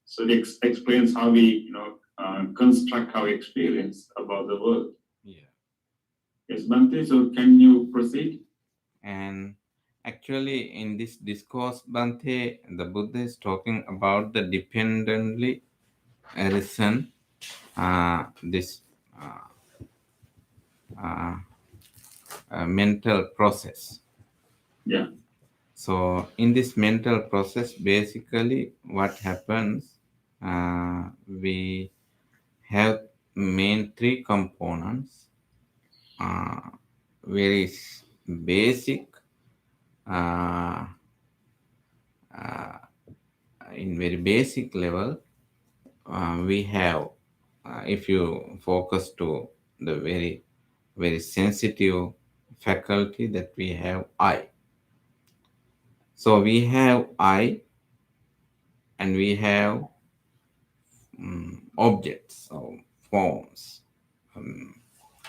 [SPEAKER 4] So it explains how we, construct our experience about the world.
[SPEAKER 3] yeah.
[SPEAKER 4] Yes, Bante. So can you proceed?
[SPEAKER 3] And actually, in this discourse, Bante, the Buddha is talking about the dependently arisen, this uh, uh, mental process.
[SPEAKER 4] Yeah.
[SPEAKER 3] So, in this mental process, basically, what happens, we have main three components, uh, very basic, uh, uh, in very basic level, we have, if you focus to the very sensitive faculty that we have, I. So we have I, and we have objects or forms,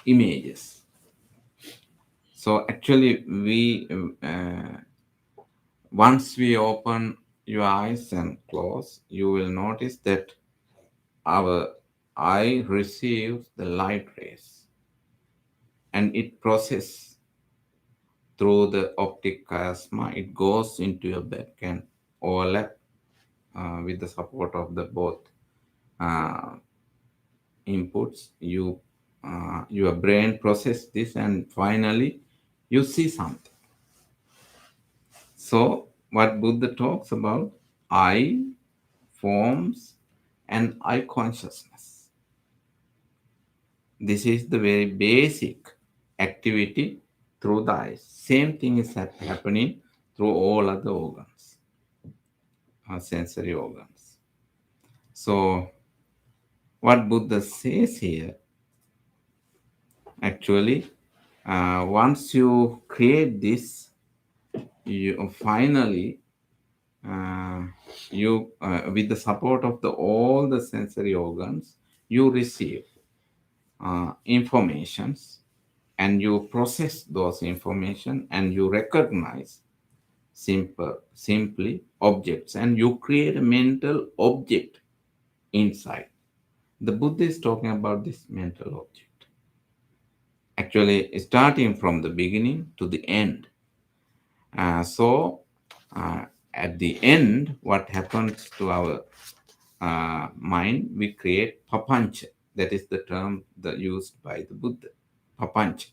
[SPEAKER 3] images. So actually, we once we open your eyes and close, you will notice that our eye receives the light rays, and it processes through the optic chiasma. It goes into your back and overlap with the support of the both uh, inputs. Your brain process this, and finally you see something. So what Buddha talks about, I, forms, and I consciousness. This is the very basic activity through the eyes. Same thing is happening through all other organs, sensory organs. So, what Buddha says here, actually, once you create this, you finally, you with the support of all the sensory organs, you receive informations, and you process those information, and you recognize simply objects, and you create a mental object inside. The Buddha is talking about this mental object, actually starting from the beginning to the end. So at the end, what happens to our mind, we create papancha. That is the term that used by the Buddha, papancha.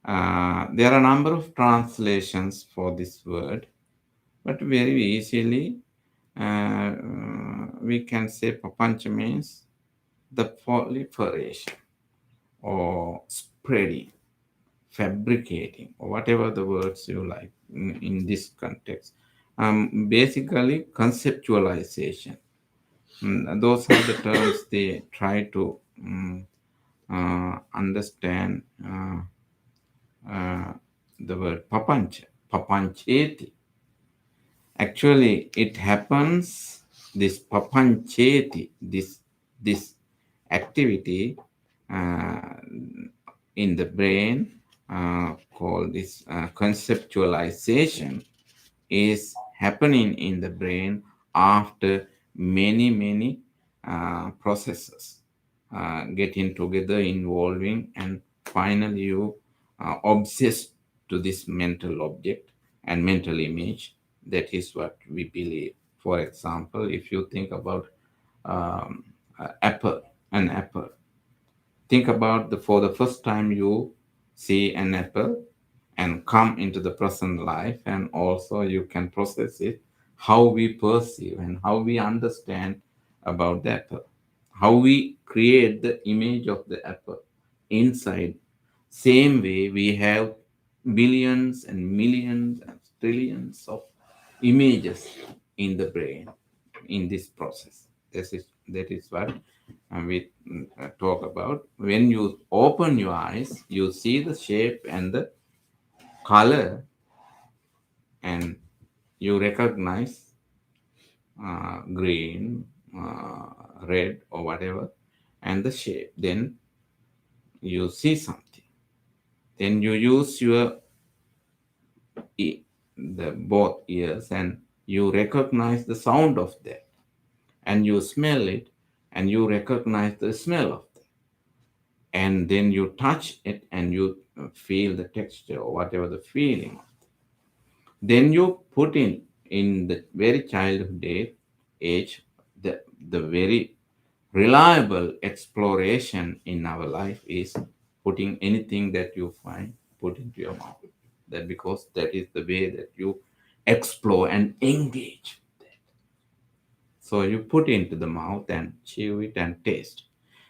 [SPEAKER 3] There are a number of translations for this word, but very easily we can say papancha means the proliferation or spreading, fabricating, or whatever the words you like in this context. Basically, conceptualization. Those are the terms they try to understand. Uh, the word papancha, papancheti. Actually, it happens, this papancheti, this activity uh, in the brain called this conceptualization is happening in the brain after many processes getting together, involving, and finally you obsess to this mental object and mental image. That is what we believe. For example, if you think about an apple, think about for the first time you see an apple and come into the present life, and also you can process it, how we perceive and how we understand about the apple, how we create the image of the apple inside. Same way we have billions and millions and trillions of images in the brain in this process. That is what we talk about. When you open your eyes, you see the shape and the color, and you recognize green, red, or whatever, and the shape. Then you see something. Then you use your the both ears, and you recognize the sound of that, and you smell it, and you recognize the smell of that, and then you touch it, and you feel the texture or whatever the feeling. Then you put in the very childhood age, the very reliable exploration in our life is putting anything that you find, put into your mouth. That because that is the way that you explore and engage with that. So you put into the mouth and chew it and taste.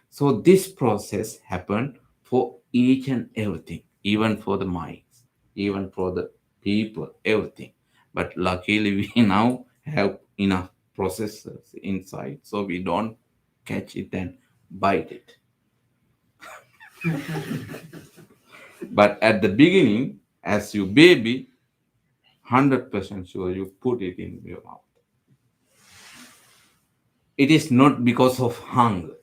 [SPEAKER 3] So this process happened for each and everything, even for the minds, even for the people, everything. But luckily, we now have enough processors inside, so we don't catch it and bite it. But at the beginning, as you baby, 100% sure you put it in your mouth. It is not because of hunger.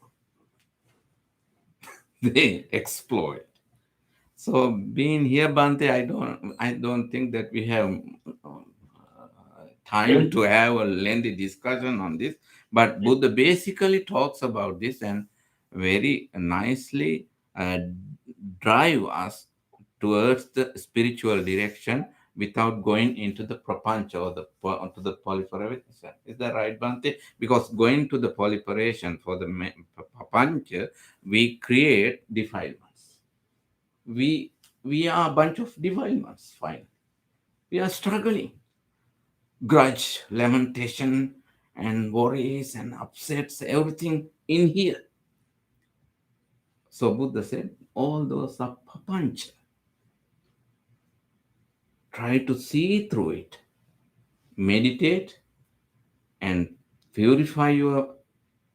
[SPEAKER 3] They exploit. So being here, Bante, I don't think that we have time to have a lengthy discussion on this. But Buddha basically talks about this and very nicely drive us towards the spiritual direction without going into the prapancha or to the proliferation. Is that right, Bante? Because going to the proliferation for the prapancha, we create defilements. We are a bunch of defilements. Fine, we are struggling, grudge, lamentation, and worries and upsets, everything in here. So Buddha said, all those are papancha. Try to see through it, meditate, and purify your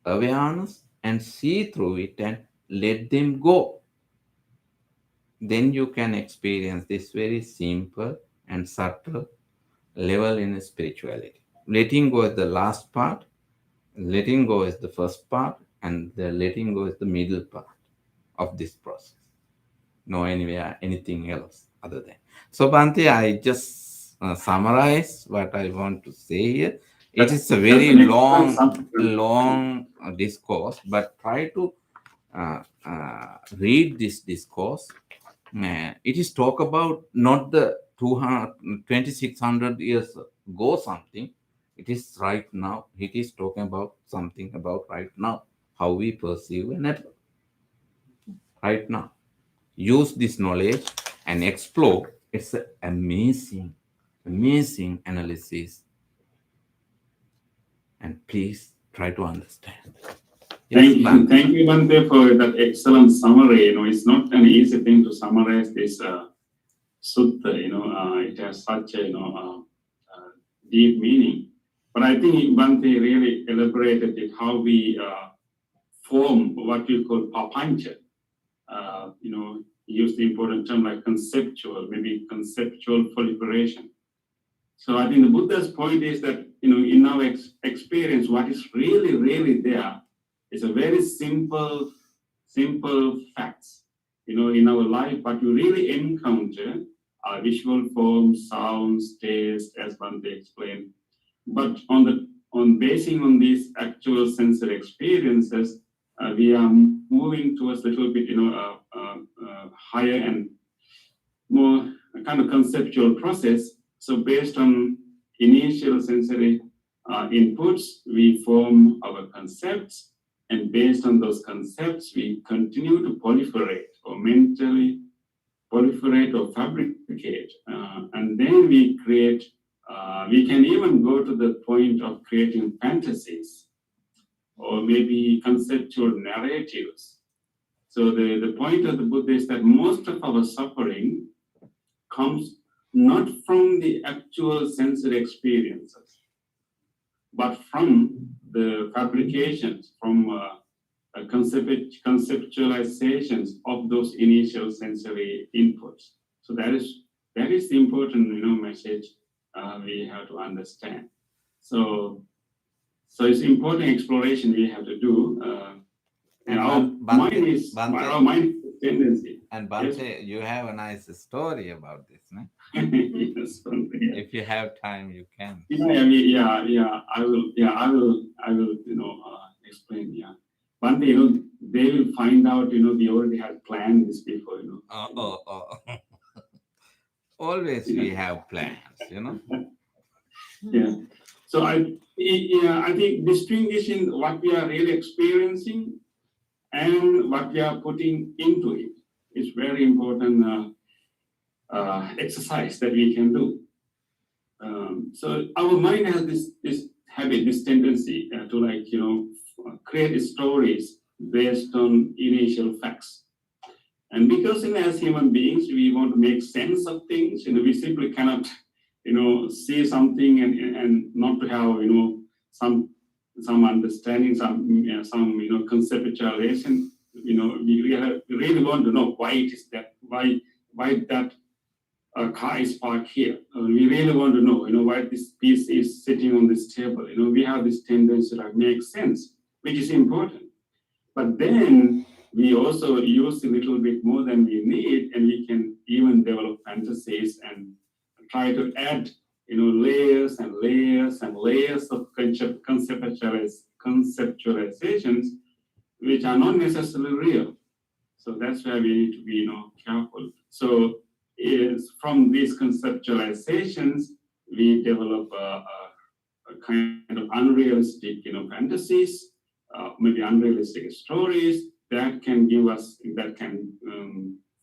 [SPEAKER 3] awareness and see through it and let them go. Then you can experience this very simple and subtle level in spirituality. Letting go is the last part, letting go is the first part, and the letting go is the middle part of this process. No anywhere anything else other than. So Bhante, I just summarize what I want to say here. It is a very long discourse, but try to read this discourse. It is talk about not the 2600 years ago something. It is right now. It is talking about something about right now, how we perceive an apple. Right now, use this knowledge and explore. It's an amazing analysis. And please try to understand.
[SPEAKER 4] Thank you, Bhante, for that excellent summary. It's not an easy thing to summarize this sutta. It has such a deep meaning. But I think Bhante really elaborated it how we form what we call papancha. he used the important term like conceptual, maybe conceptual proliferation. So I think the Buddha's point is that, in our experience, what is really, really there is a very simple facts. In our life, what you really encounter are visual forms, sounds, taste, as Bhante explained. But on basing on these actual sensory experiences, we are moving towards a little bit, higher and more kind of conceptual process. So based on initial sensory inputs, we form our concepts, and based on those concepts, we continue to proliferate or mentally proliferate or fabricate, and then we create. We can even go to the point of creating fantasies or maybe conceptual narratives. So the point of the Buddha is that most of our suffering comes not from the actual sensory experiences, but from the fabrications, from conceptualizations of those initial sensory inputs. So that is the important message we have to understand. So it's important exploration we have to do. And our mind is tendency.
[SPEAKER 3] And Bhante, you have a nice story about this, no?
[SPEAKER 4] Yes, yeah.
[SPEAKER 3] If you have time, you can.
[SPEAKER 4] I will, explain. Yeah, Bhante, they will find out. We already had planned this before.
[SPEAKER 3] Always we have plans,
[SPEAKER 4] Yeah. So I think distinguishing what we are really experiencing and what we are putting into it is very important exercise that we can do. So our mind has this habit, this tendency to create stories based on initial facts. And because as human beings, we want to make sense of things, we simply cannot, see something and not to have, some understanding, some conceptualization. We really want to know why it is that, why that car is parked here. We really want to know, why this piece is sitting on this table. We have this tendency to make sense, which is important. But then we also use a little bit more than we need, and we can even develop fantasies and try to add, layers and layers and layers of conceptualizations, which are not necessarily real. So that's where we need to be, careful. So from these conceptualizations, we develop a kind of unrealistic, fantasies, maybe unrealistic stories that can give us, that can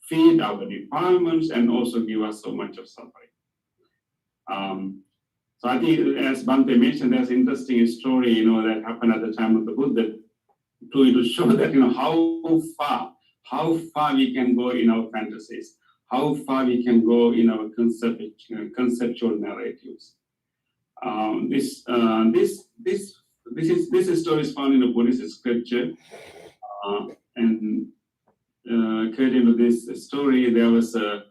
[SPEAKER 4] feed our defilements and also give us so much of suffering. So I think, as Bhante mentioned, there's an interesting story, that happened at the time of the Buddha to show that, how far we can go in our fantasies, how far we can go in our conceptual narratives. This story is found in a Buddhist scripture, and according to this story, there was a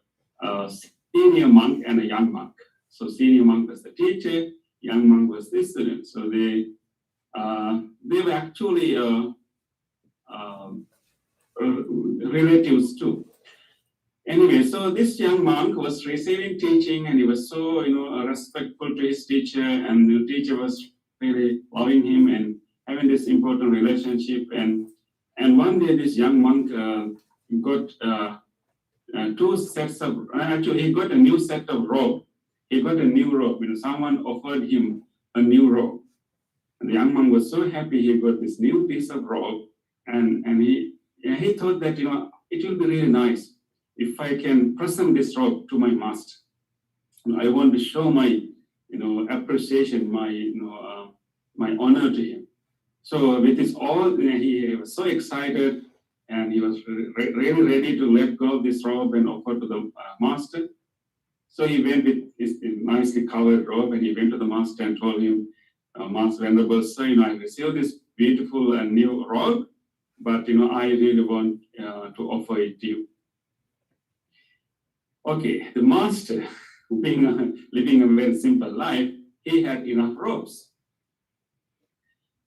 [SPEAKER 4] senior monk and a young monk. So senior monk was the teacher, young monk was the student. So they were actually relatives too. Anyway, so this young monk was receiving teaching, and he was so respectful to his teacher, and the teacher was really loving him and having this important relationship. And one day, this young monk got two sets of. Actually, he got a new set of robe. He got a new robe. Someone offered him a new robe, and the young monk was so happy he got this new piece of robe, and he thought that it will be really nice if I can present this robe to my master. I want to show my appreciation, my my honor to him. So with this all, he was so excited, and he was really ready to let go of this robe and offer to the master. So he went with his nicely covered robe, and he went to the master and told him, Master Venerable Sir, I received this beautiful and new robe, but I really want to offer it to you. Okay, the master, living a very simple life, he had enough robes.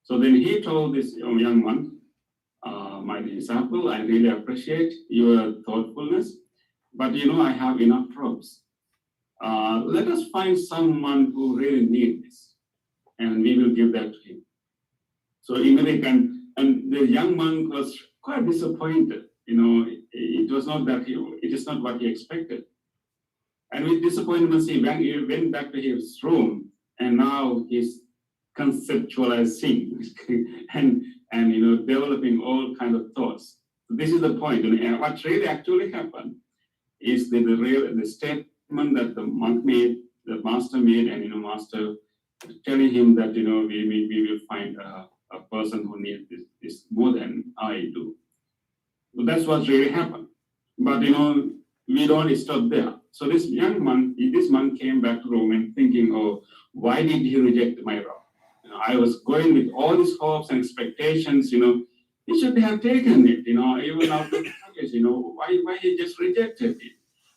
[SPEAKER 4] So then he told this young man, my disciple, I really appreciate your thoughtfulness, but I have enough robes. Let us find someone who really needs this, and we will give that to him. So immediately, and the young man was quite disappointed. It was not that it is not what he expected. And with disappointment, he went back to his room, and now he's conceptualizing and developing all kind of thoughts. This is the point. And what really actually happened is the statement that the monk made, the master made, and master telling him that we will find a person who needs this more than I do. So that's what really happened. But we don't stop there. So this man came back to Rome and thinking, oh, why did he reject my robe? I was going with all these hopes and expectations, he should have taken it, even after years, why he just rejected it?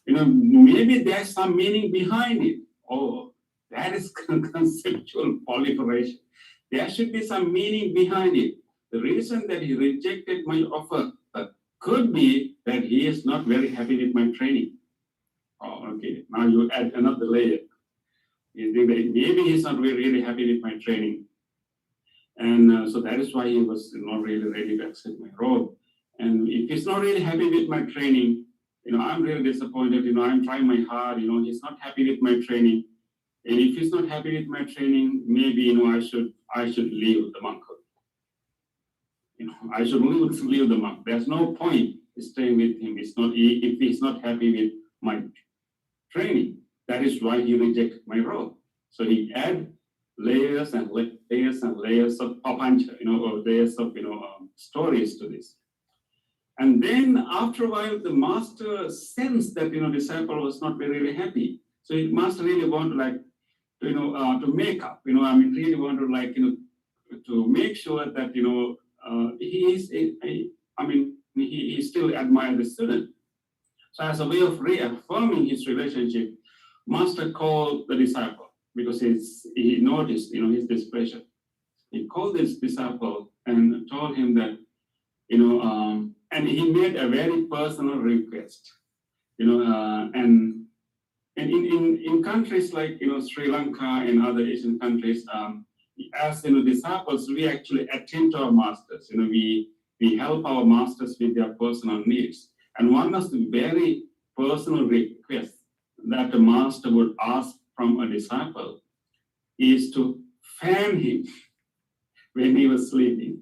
[SPEAKER 4] Maybe there's some meaning behind it. Oh, that is conceptual proliferation. There should be some meaning behind it. The reason that he rejected my offer could be that he is not very happy with my training. Oh, okay. Now you add another layer. Maybe he's not really happy with my training. And so that is why he was not really ready to accept my role. And if he's not really happy with my training, I'm really disappointed. I'm trying my hard. He's not happy with my training. And if he's not happy with my training, maybe I should leave the monkhood. I should leave the monk. There's no point staying with him. If he's not happy with my training. That is why he rejected my role. So he add layers and layers and layers of papancha, or layers of stories to this. And then after a while, the master sensed that disciple was not really happy. So the master really wanted to make up. Really wanted to make sure that he still admired the student. So as a way of reaffirming his relationship, master called the disciple because he noticed his displeasure. He called this disciple and told him that and he made a very personal request. And in countries like Sri Lanka and other Asian countries, as disciples, we actually attend to our masters. We help our masters with their personal needs. And one of the very personal requests that a master would ask from a disciple is to fan him when he was sleeping.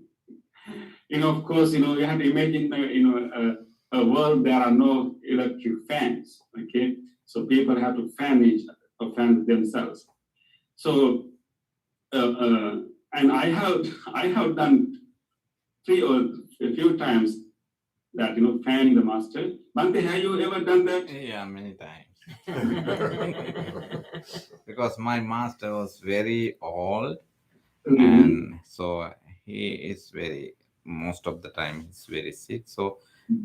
[SPEAKER 4] Of course, you have to imagine, a world there are no electric fans. Okay, so people have to fan themselves. So, and I have done a few times that fanning the master. Bhante, have you ever done that?
[SPEAKER 3] Yeah, many times. Because my master was very old, and so he is most of the time he's very sick. So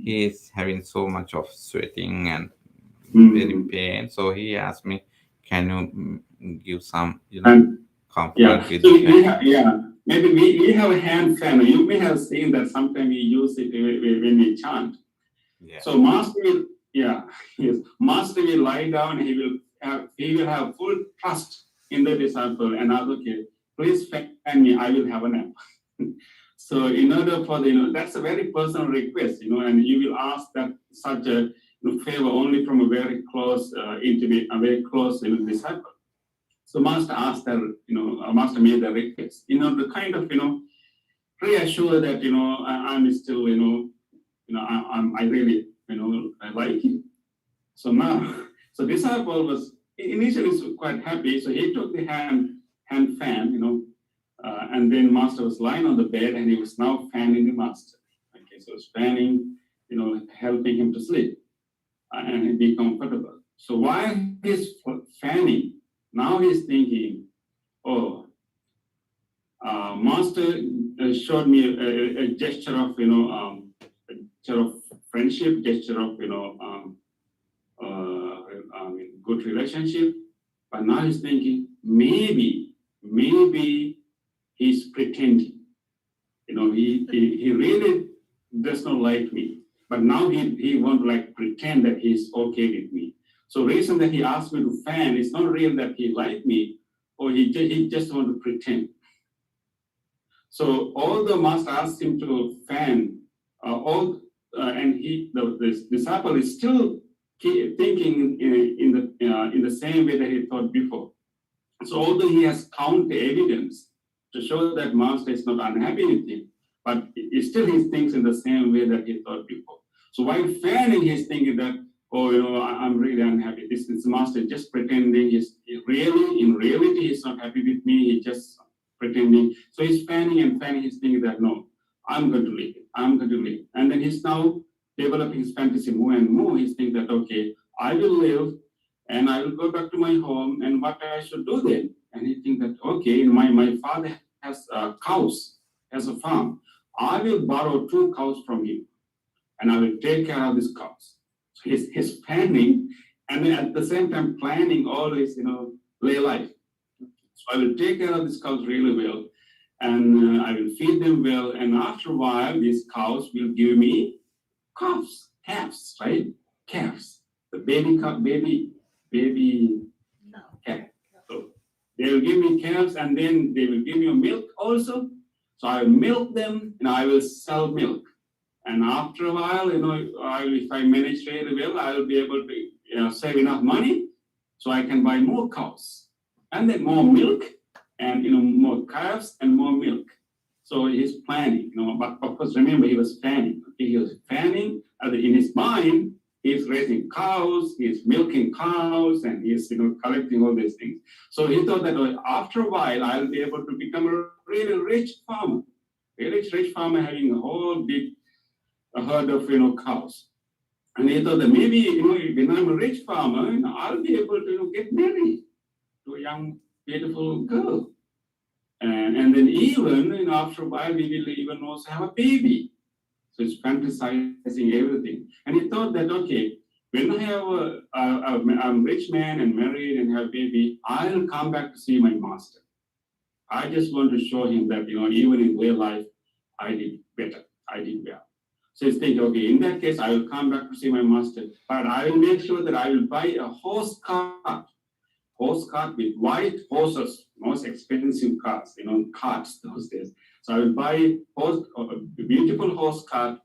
[SPEAKER 3] he is having so much of sweating and very pain. So he asked me, "Can you give some, comfort with the fan?"
[SPEAKER 4] Maybe we have a hand fan. You may have seen that sometimes we use it when we chant.
[SPEAKER 3] Yeah.
[SPEAKER 4] So master will lie down. He will have full trust in the disciple and okay, please fan me. I will have a nap. So in order for that's a very personal request, and you will ask that such a favor only from a very close, intimate, a very close disciple. So master asked that, master made the request, to kind of, reassure that, I'm still, I really, I like him. So now, so disciple was initially quite happy. So he took the hand fan, and then master was lying on the bed and he was now fanning the master. Okay, so it's fanning, helping him to sleep and be comfortable. So while he's fanning, now he's thinking, master showed me a gesture of, gesture of friendship, gesture of, good relationship. But now he's thinking, maybe he's pretending. He really does not like me. But now he won't like pretend that he's okay with me. So reason that he asked me to fan is not real that he liked me, or he just want to pretend. So all the master asked him to fan, and the disciple is still thinking in the same way that he thought before. So although he has counter evidence to show that master is not unhappy with him, but still he thinks in the same way that he thought before. So while fanning, he's thinking that, I'm really unhappy. This master is just pretending. In reality, he's not happy with me. He's just pretending. So he's fanning and fanning. He's thinking that, no, I'm going to leave it. I'm going to leave. And then he's now developing his fantasy more and more. He's thinking that, okay, I will live and I will go back to my home, and what I should do then? And he thinks that, okay, my father has cows, has a farm. I will borrow 2 cows from him, and I will take care of these cows. So he's planning, and then at the same time planning always, lay life. So I will take care of these cows really well, and I will feed them well, and after a while, these cows will give me calves, right? Calves. The baby calf. So they will give me calves, and then they will give me milk also. So I will milk them, and I will sell milk. And after a while, if I manage really well, I will be able to save enough money so I can buy more cows, and then more milk, and more calves and more milk. So he's planning, but of course, remember, he was fanning. Okay? He was fanning, and in his mind, he's raising cows, he's milking cows, and he's collecting all these things. So he thought that after a while, I'll be able to become a really rich farmer, having a whole big herd of cows. And he thought that maybe when I'm a rich farmer, I'll be able to get married to a young beautiful girl, and then even after a while, we will even also have a baby. So it's fantasizing everything. And he thought that, okay, when I have I'm a rich man and married and have a baby, I'll come back to see my master. I just want to show him that, even in real life, I did better. I did well. So he's thinking, okay, in that case, I will come back to see my master, but I will make sure that I will buy a horse cart with white horses, most expensive cars, carts those days. So I will buy a beautiful horse cart,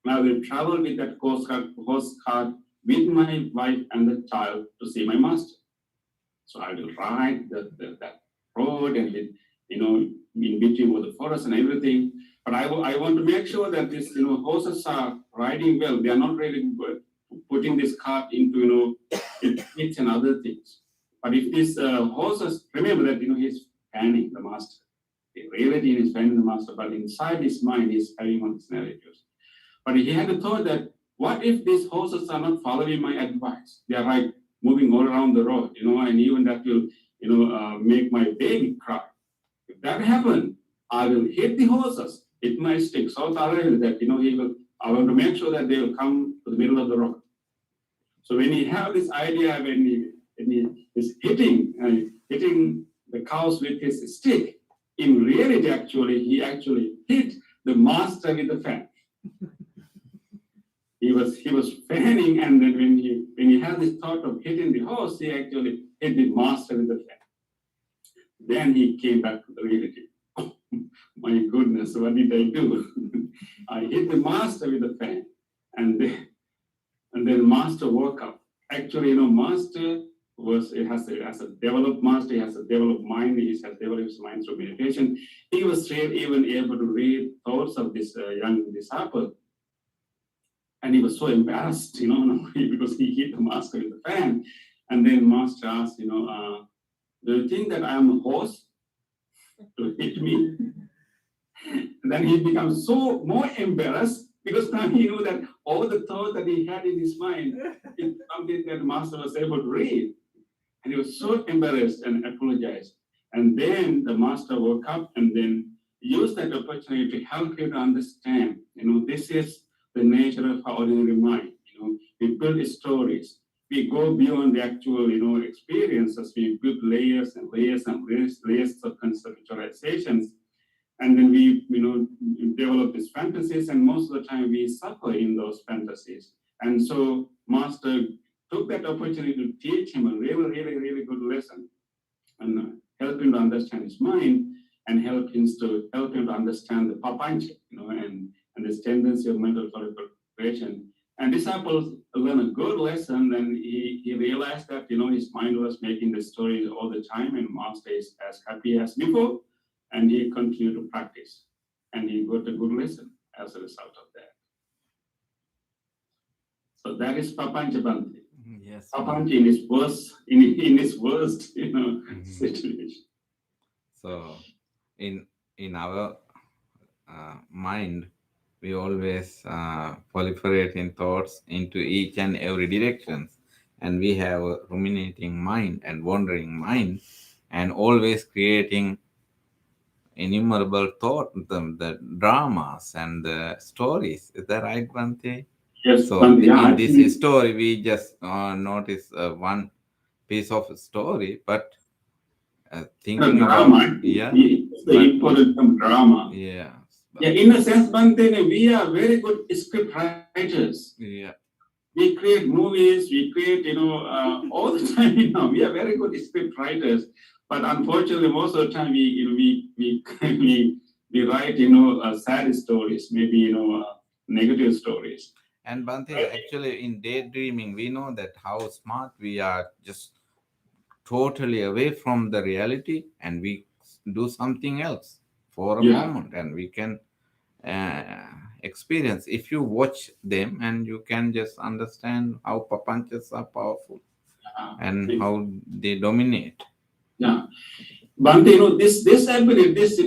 [SPEAKER 4] and I will travel with that horse cart with my wife and the child to see my master. So I will ride that road, and in between with the forest and everything. But I want to make sure that these horses are riding well. They are not really putting this cart into pits and other things. But if these horses, remember that he's fanning the master. In reality, he's fanning the master, but inside his mind, he's having all these narratives. But he had a thought that, what if these horses are not following my advice? They are moving all around the road, and even that will, make my baby cry. If that happens, I will hit the horses, hit my stick so thoroughly that, I want to make sure that they will come to the middle of the road. So when he have this idea, when he is hitting the cows with his stick, in reality, he actually hit the master with the fan. He was fanning, and then when he had this thought of hitting the horse, he actually hit the master with the fan. Then he came back to the reality. My goodness, what did I do? I hit the master with the fan, and then master woke up. Actually, master has a developed master. He has a developed mind. He has developed his mind through meditation. He was even able to read thoughts of this young disciple. And he was so embarrassed, because he hit the master with the fan. And then master asked, do you think that I am a horse to hit me? And then he becomes so more embarrassed, because now he knew that all the thoughts that he had in his mind is something that the master was able to read. And he was so embarrassed and apologized. And then the master woke up and then used that opportunity to help you to understand, this is the nature of our ordinary mind. We build stories. we go beyond the actual, experiences. We build layers and layers and layers of conceptualizations, and then we, develop these fantasies, and most of the time we suffer in those fantasies. And so Master took that opportunity to teach him a really, really, really good lesson, and help him to understand his mind, and help him to understand the papancha, and this tendency of mental preparation. And disciples learn a good lesson, and he realized that his mind was making the stories all the time, and Master is as happy as before, and he continued to practice, and he got a good lesson as a result of that. So that is Papancha Bhante.
[SPEAKER 3] Yes.
[SPEAKER 4] Papancha in his worst, situation.
[SPEAKER 3] So, in our mind, we always proliferate in thoughts into each and every direction, and we have a ruminating mind and wandering mind, and always creating innumerable thought, the dramas and the stories. Is that right, Bhante?
[SPEAKER 4] Yes,
[SPEAKER 3] So
[SPEAKER 4] Bhante, yeah,
[SPEAKER 3] in
[SPEAKER 4] I
[SPEAKER 3] this
[SPEAKER 4] think-
[SPEAKER 3] story, we just notice one piece of story, but
[SPEAKER 4] the
[SPEAKER 3] thinking
[SPEAKER 4] drama,
[SPEAKER 3] about
[SPEAKER 4] it's the
[SPEAKER 3] but-
[SPEAKER 4] importance of drama.
[SPEAKER 3] yeah,
[SPEAKER 4] Yeah, in a sense, Bhante, we are very good script writers.
[SPEAKER 3] yeah,
[SPEAKER 4] We create movies, we create, all the time, we are very good script writers. But unfortunately, most of the time we write, sad stories, maybe, negative stories.
[SPEAKER 3] And Bhante, actually, in daydreaming, we know that how smart we are, just totally away from the reality, and we do something else for a
[SPEAKER 4] Yeah.
[SPEAKER 3] moment, and we can experience. If you watch them, and you can just understand how papanchas are powerful and how they dominate.
[SPEAKER 4] Yeah. Bhante, this ability, this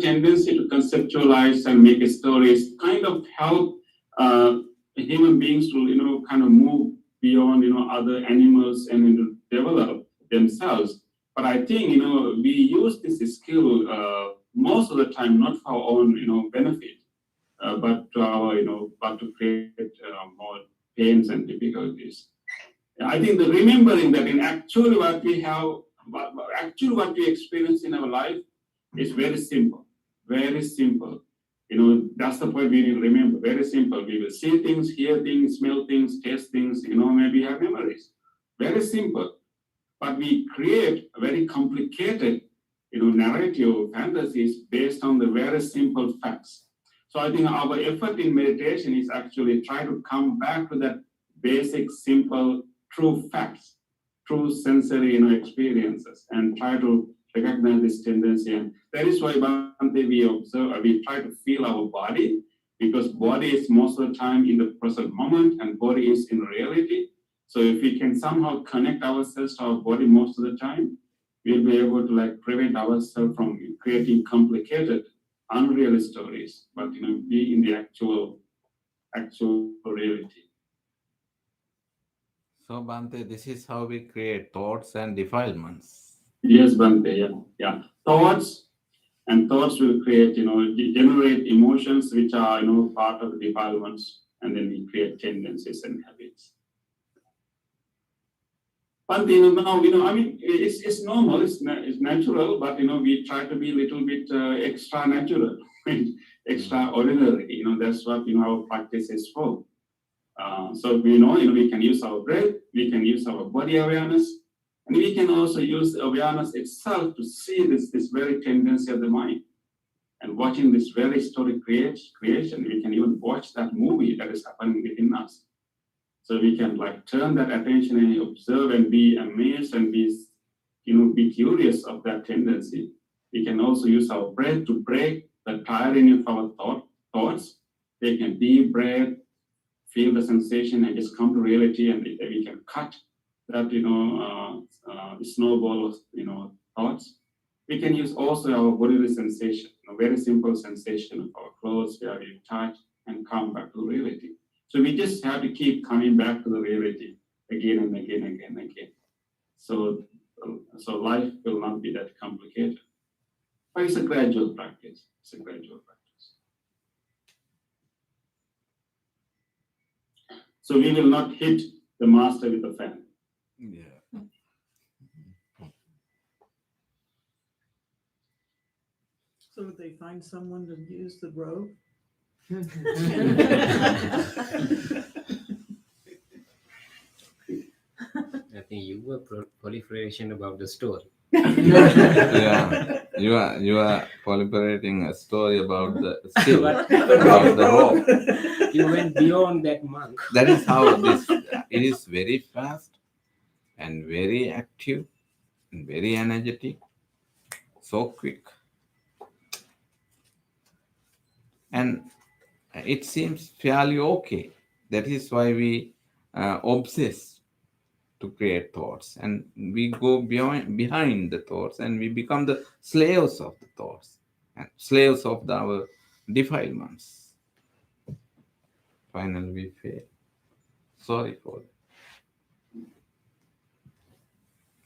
[SPEAKER 4] tendency to conceptualize and make stories kind of help human beings to kind of move beyond other animals and develop themselves. But I think we use this skill most of the time not for our own benefit, but to our but to create more pains and difficulties. I think the remembering that in actually what we have, actually what we experience in our life is very simple, very simple. That's the point we need to remember. Very simple. We will see things, hear things, smell things, taste things. Maybe have memories. Very simple. But we create a very complicated, narrative fantasies based on the very simple facts. So I think our effort in meditation is actually try to come back to that basic, simple, true facts, true sensory, experiences, and try to recognize this tendency. And that is why Bhante, we observe, we try to feel our body, because body is most of the time in the present moment, and body is in reality. So if we can somehow connect ourselves to our body most of the time, we'll be able to prevent ourselves from creating complicated, unreal stories, but be in the actual reality.
[SPEAKER 3] So, Bhante, this is how we create thoughts and defilements.
[SPEAKER 4] Yes, Bhante, yeah. Thoughts will create, generate emotions which are, part of the defilements, and then we create tendencies and habits. But now, I mean, it's normal, it's natural, but we try to be a little bit extra natural, extraordinary. That's what our practice is for. So we know, we can use our breath, we can use our body awareness, and we can also use awareness itself to see this very tendency of the mind. And watching this very story creation, we can even watch that movie that is happening within us. So we can turn that attention and observe and be amazed and be curious of that tendency. We can also use our breath to break the tyranny of our thoughts. Take a deep breath, feel the sensation, and just come to reality, and we can cut that snowball of thoughts. We can use also our bodily sensation, very simple sensation of our clothes where we touch, and come back to reality. So we just have to keep coming back to the reality again and again and again. So life will not be that complicated. But it's a gradual practice. So we will not hit the master with a fan.
[SPEAKER 3] Yeah.
[SPEAKER 5] So would they find someone to use the robe?
[SPEAKER 6] I think you were proliferation about the story.
[SPEAKER 3] Yeah. You are proliferating a story about the skill,
[SPEAKER 6] What?
[SPEAKER 3] about the rope.
[SPEAKER 6] You went beyond that monk.
[SPEAKER 3] That is how this. It is very fast and very active and very energetic, so quick, and it seems fairly okay. That is why we obsess to create thoughts, and we go behind the thoughts, and we become the slaves of the thoughts and slaves of our defilements. Finally, we fail. Sorry for that.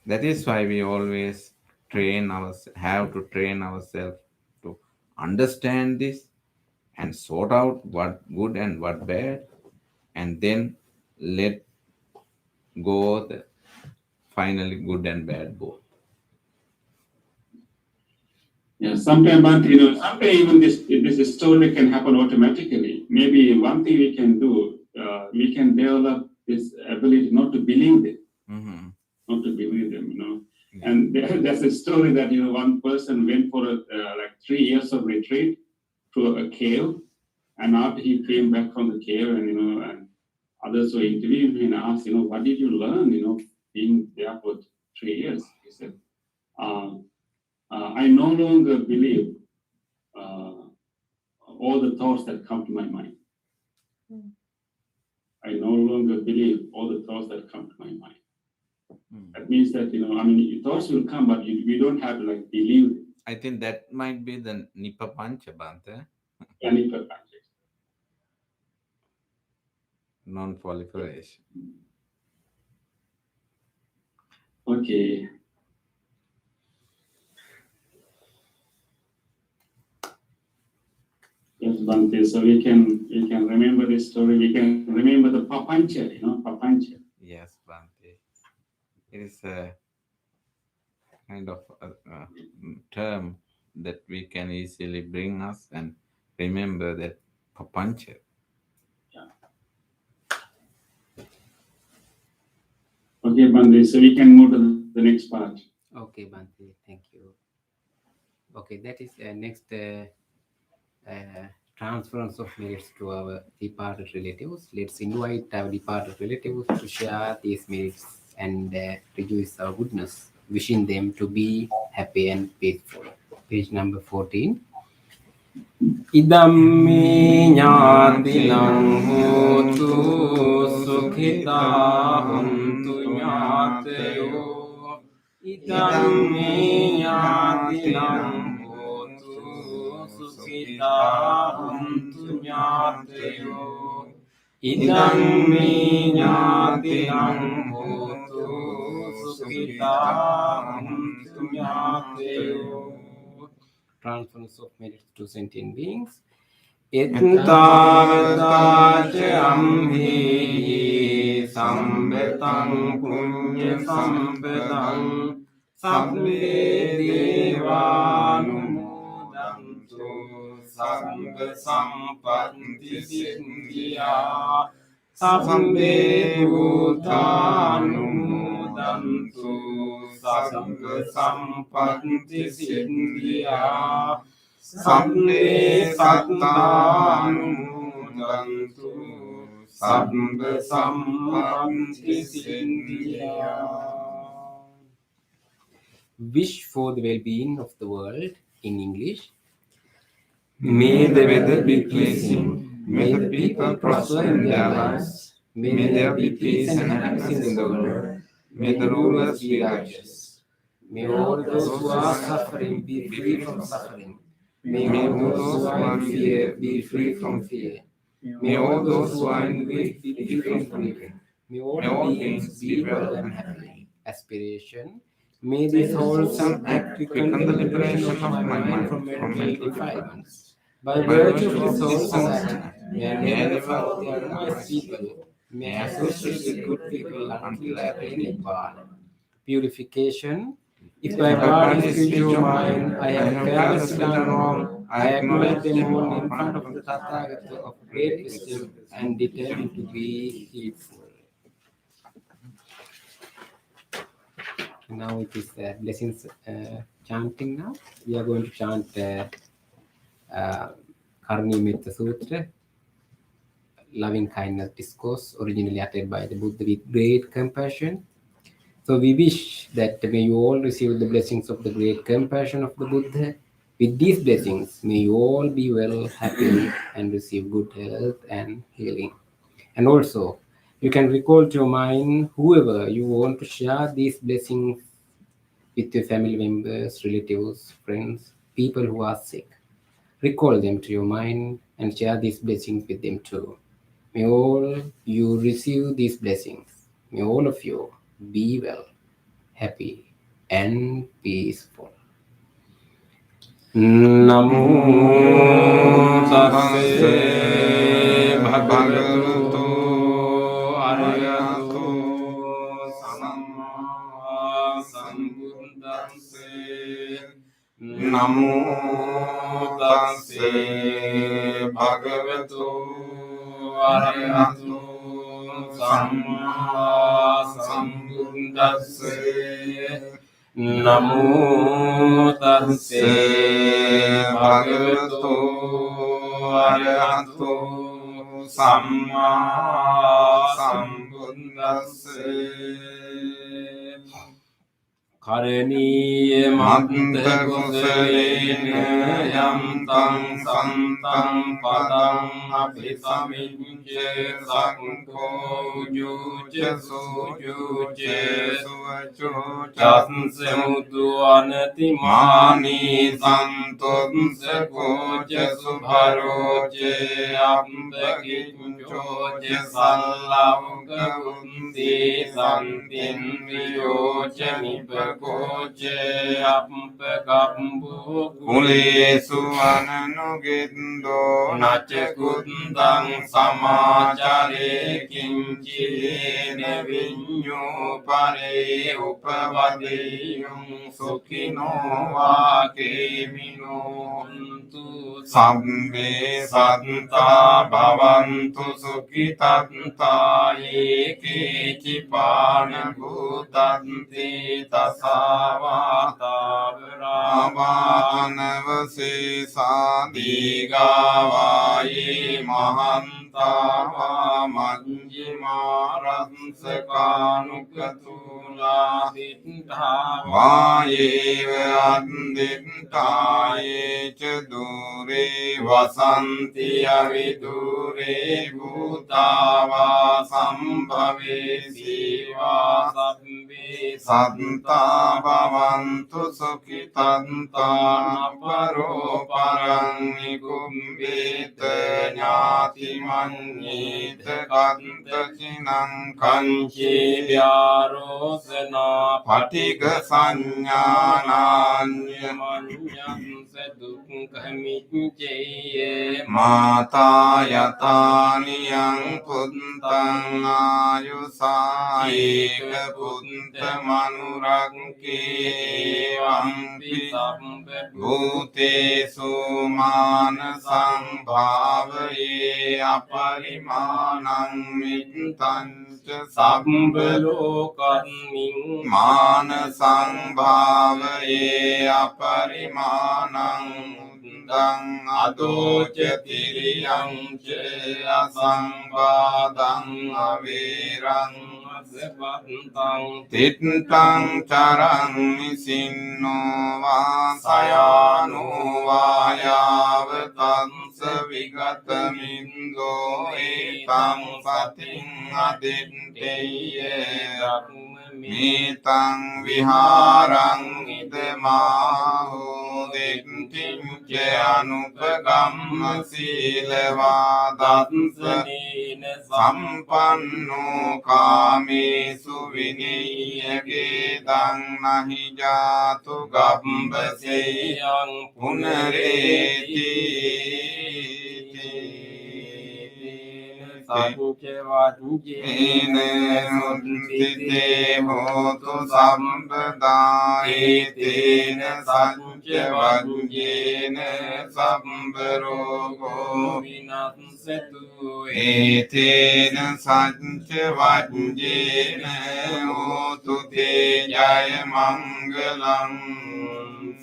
[SPEAKER 3] That is why we always have to train ourselves to understand this and sort out what good and what bad, and then let go the finally good and bad both.
[SPEAKER 4] Yeah, sometimes, sometimes even this story can happen automatically. Maybe one thing we can do, we can develop this ability not to believe them,
[SPEAKER 3] Mhm.
[SPEAKER 4] not to believe them, And there's a story that one person went for like 3 years of retreat to a cave, and after he came back from the cave, and others were interviewing him and asked, what did you learn, being there for 3 years? He said, I no longer believe all the thoughts that come to my mind. I no longer believe all the thoughts that come to my mind. That means that, thoughts will come, but we don't have to believe them.
[SPEAKER 3] I think that might be the Nipa Pancha, Bhante, non-proliferation.
[SPEAKER 4] Okay. Yes, Bhante. So we can remember this story. We can remember the papancha, papancha.
[SPEAKER 3] Yes, Bhante. It is a kind of a term that we can easily bring us and remember that papancha.
[SPEAKER 4] Okay, Bhante. So we can move to the next part.
[SPEAKER 6] Okay, Bhante, thank you. Okay, that is next transference of merits to our departed relatives. Let's invite our departed relatives to share these merits and rejoice our goodness, wishing them to be happy and peaceful. Page number 14. Idammi ñātinam hotu sukhita hontu ñātayo. Idammi ñātinam hotu sukhita hontu ñātayo. Idammi ñātinam hotu sukhita hontu ñātayo. Transference of merits to sentient beings. Ettavadaca amhi sambetam punya sampadam sabbe devanumodantu sabbe sampatti siddhya sabbe bhutanumodantu sabbe sampatti siddhya sabbe sattanumodantu sabbe sampatti siddhya. Wish for the well-being of the world in English. May the weather be pleasing. May the people prosper in their lives. May there be peace and happiness in the world. May the rulers be righteous. May all those who are suffering be free from suffering. May all those who are in fear be free from fear. May all those who are in grief be free from grief. May all beings be well and happy. Aspiration. May this wholesome act quicken the liberation of my mind from mental defilements. By virtue of this wholesome act, may I never fail to otherwise people. May I associate with good people until I attain Nibbana. Purification. If my body is spiritual mind, I have carelessly done wrong, I acknowledge them all in front of the Tathagata of great wisdom and determined to be heedful. Now it is blessings chanting now. We are going to chant Karni Metta Sutra, loving kindness discourse, originally uttered by the Buddha with great compassion. So we wish that may you all receive the blessings of the great compassion of the Buddha. With these blessings, may you all be well, happy, and receive good health and healing. And also, you can recall to your mind whoever you want to share these blessings with your family members, relatives, friends, people who are sick. Recall them to your mind and share these blessings with them too. May all you receive these blessings. May all of you be well, happy, and peaceful. Namo Tassa Bhagavato Arahato Samma Sambuddhassa. Namo Tassa Bhagavato Arahato Samma Sambuddhassa. Namo Tassa Bhagavato Arahato Samma Sambuddhassa. Karaniya Manta Kusalena Yantam Santam Padam Abhisamijya Sakko Ujuja Sujuja Suvacho Chansa Mudu Anati Mani Santunsa Koja Subharoja Ambakinjoja Salauga Undi Santin Viyoja Nipakoja Ampakambu Kulesu Ananugindo Nachakundang Samachare Kinchirene Vinyo Pare Upavadeyum Sukhino Vakemino Hantu Sabbe Santa Bhavantu Sukhitanta Eke Chipana Bhutanti Tasavata Brahmanavase Sadigavaye Mahantava Manjima Ransakanukatula Vaye Andintaye Chadure Vasanti Avidure Bhutava Sambhave Siva Sabbe Santa Bhavantu Sukhitanta Naparo Parangikumbita Nyati Manyita Kanta Chinang Kanchi Vyarosana Patiga Sanyana Manyam Sedukhamiccheye Mata Yataniyang Puntang Ayusayeka Punta Manurangke Vampi Sabbe Bhutesu Manasang Bhavaye Aparimanang Mittancha Sabbalokaming Manasang Bhavaye Aparimanang Dang Adocha Tiriyang Che Asambadang Avirang Asepantang Titantang Charang Nisinno Vasayano Vayavatang Savigatamindo Etang Sating Adinteye Mitang Viharang Idemaho Dinting Anupagam Silevadansani Sampanno Kami Suviniyage Dang Nahi Jatu Gambaseyang Punareti සච්ච වජ්ජේන සුද්ධිතේ හෝතු සම්පදා ඒතේන සච්ච වජ්ජේන සම්බ රෝගෝ විනස්සතු
[SPEAKER 3] ඒතේන සච්ච වජ්ජේන හෝතු තේ ජය මංගලං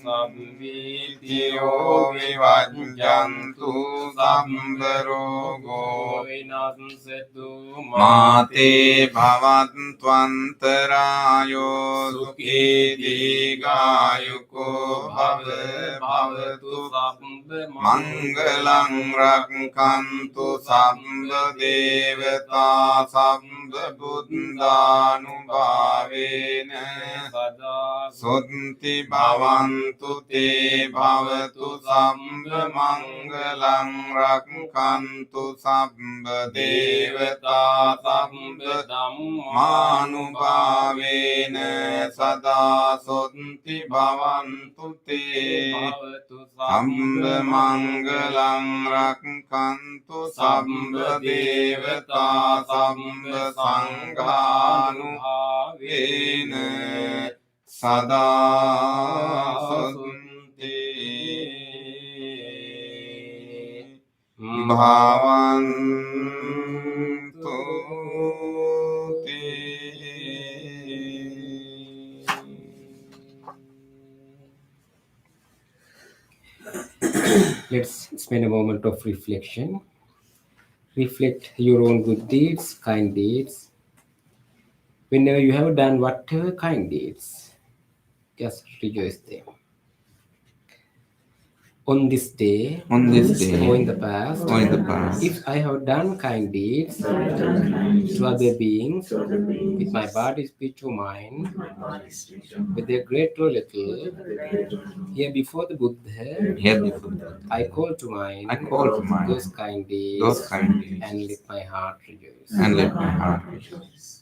[SPEAKER 3] සම්විතියෝ විවජ්ජන්තු සම්බ රෝගෝ
[SPEAKER 6] විනස්සතු
[SPEAKER 3] මාතේ භවන්ත්වන්තරායෝ සුඛී දීඝායුකෝ භව භවතු
[SPEAKER 6] සම්බ
[SPEAKER 3] මංගලං රක්ඛන්තු සම්බ දේවතා සම්බ බුද්ධානුභාවේන
[SPEAKER 6] සදා
[SPEAKER 3] සොත්ති භවන්තු තේ භවතු සම්බ මංගලං රක්ඛන්තු සම්බ දේවතා සම්බ ධම්මානුභාවේන සදා සොත්ති භවන්තු තේ
[SPEAKER 6] භවතු
[SPEAKER 3] සම්බ මංගලං රක්ඛන්තු සම්බ දේවතා සම්බ සංඝානුභාවේන සදා සොත්ති භවන්තු
[SPEAKER 6] Let's spend a moment of reflection. Reflect your own good deeds, kind deeds. Whenever you have done whatever kind deeds, just rejoice them. On this day,
[SPEAKER 3] on this day
[SPEAKER 6] or in the past, if I have done kind deeds to other beings with my body, speech, or mind, whether great or little, here before the Buddha,
[SPEAKER 3] here before
[SPEAKER 6] I call to mind those kind deeds and let my heart rejoice.
[SPEAKER 3] and let my heart rejoice.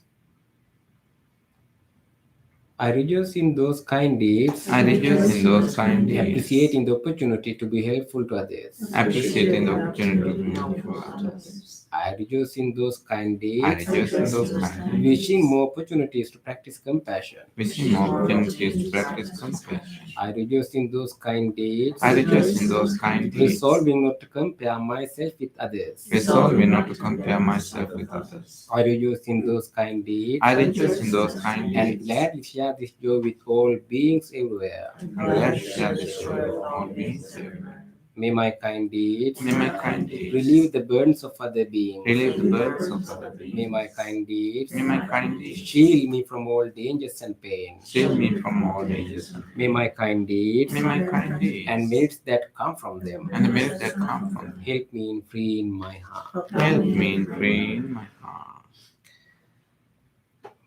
[SPEAKER 6] I rejoice in those kind deeds,
[SPEAKER 3] I rejoice in those kind deeds,
[SPEAKER 6] appreciating the opportunity to be helpful to others.
[SPEAKER 3] appreciating the opportunity to be helpful to others.
[SPEAKER 6] I rejoice in those kind
[SPEAKER 3] I
[SPEAKER 6] deeds,
[SPEAKER 3] rejoice in those kind deeds,
[SPEAKER 6] wishing more opportunities to practice compassion.
[SPEAKER 3] wishing more opportunities to practice compassion.
[SPEAKER 6] I rejoice in those kind deeds,
[SPEAKER 3] I rejoice in those kind deeds,
[SPEAKER 6] resolving not to compare myself with others.
[SPEAKER 3] resolving not to compare myself with others.
[SPEAKER 6] I rejoice in those kind deeds,
[SPEAKER 3] I rejoice in those kind
[SPEAKER 6] and
[SPEAKER 3] deeds,
[SPEAKER 6] gladly share this joy with all beings everywhere.
[SPEAKER 3] and glad to share this joy with all beings everywhere.
[SPEAKER 6] May my kind deeds
[SPEAKER 3] May my kind deeds
[SPEAKER 6] relieve the burdens of other beings.
[SPEAKER 3] relieve the burdens of other beings.
[SPEAKER 6] May my kind deeds
[SPEAKER 3] May my kind deeds
[SPEAKER 6] shield me from all dangers and pain.
[SPEAKER 3] shield me from all dangers.
[SPEAKER 6] May my kind deeds
[SPEAKER 3] May my kind deeds
[SPEAKER 6] and merits that come from them
[SPEAKER 3] and the merit that come from them
[SPEAKER 6] help me in freeing my heart.
[SPEAKER 3] help me in freeing my heart.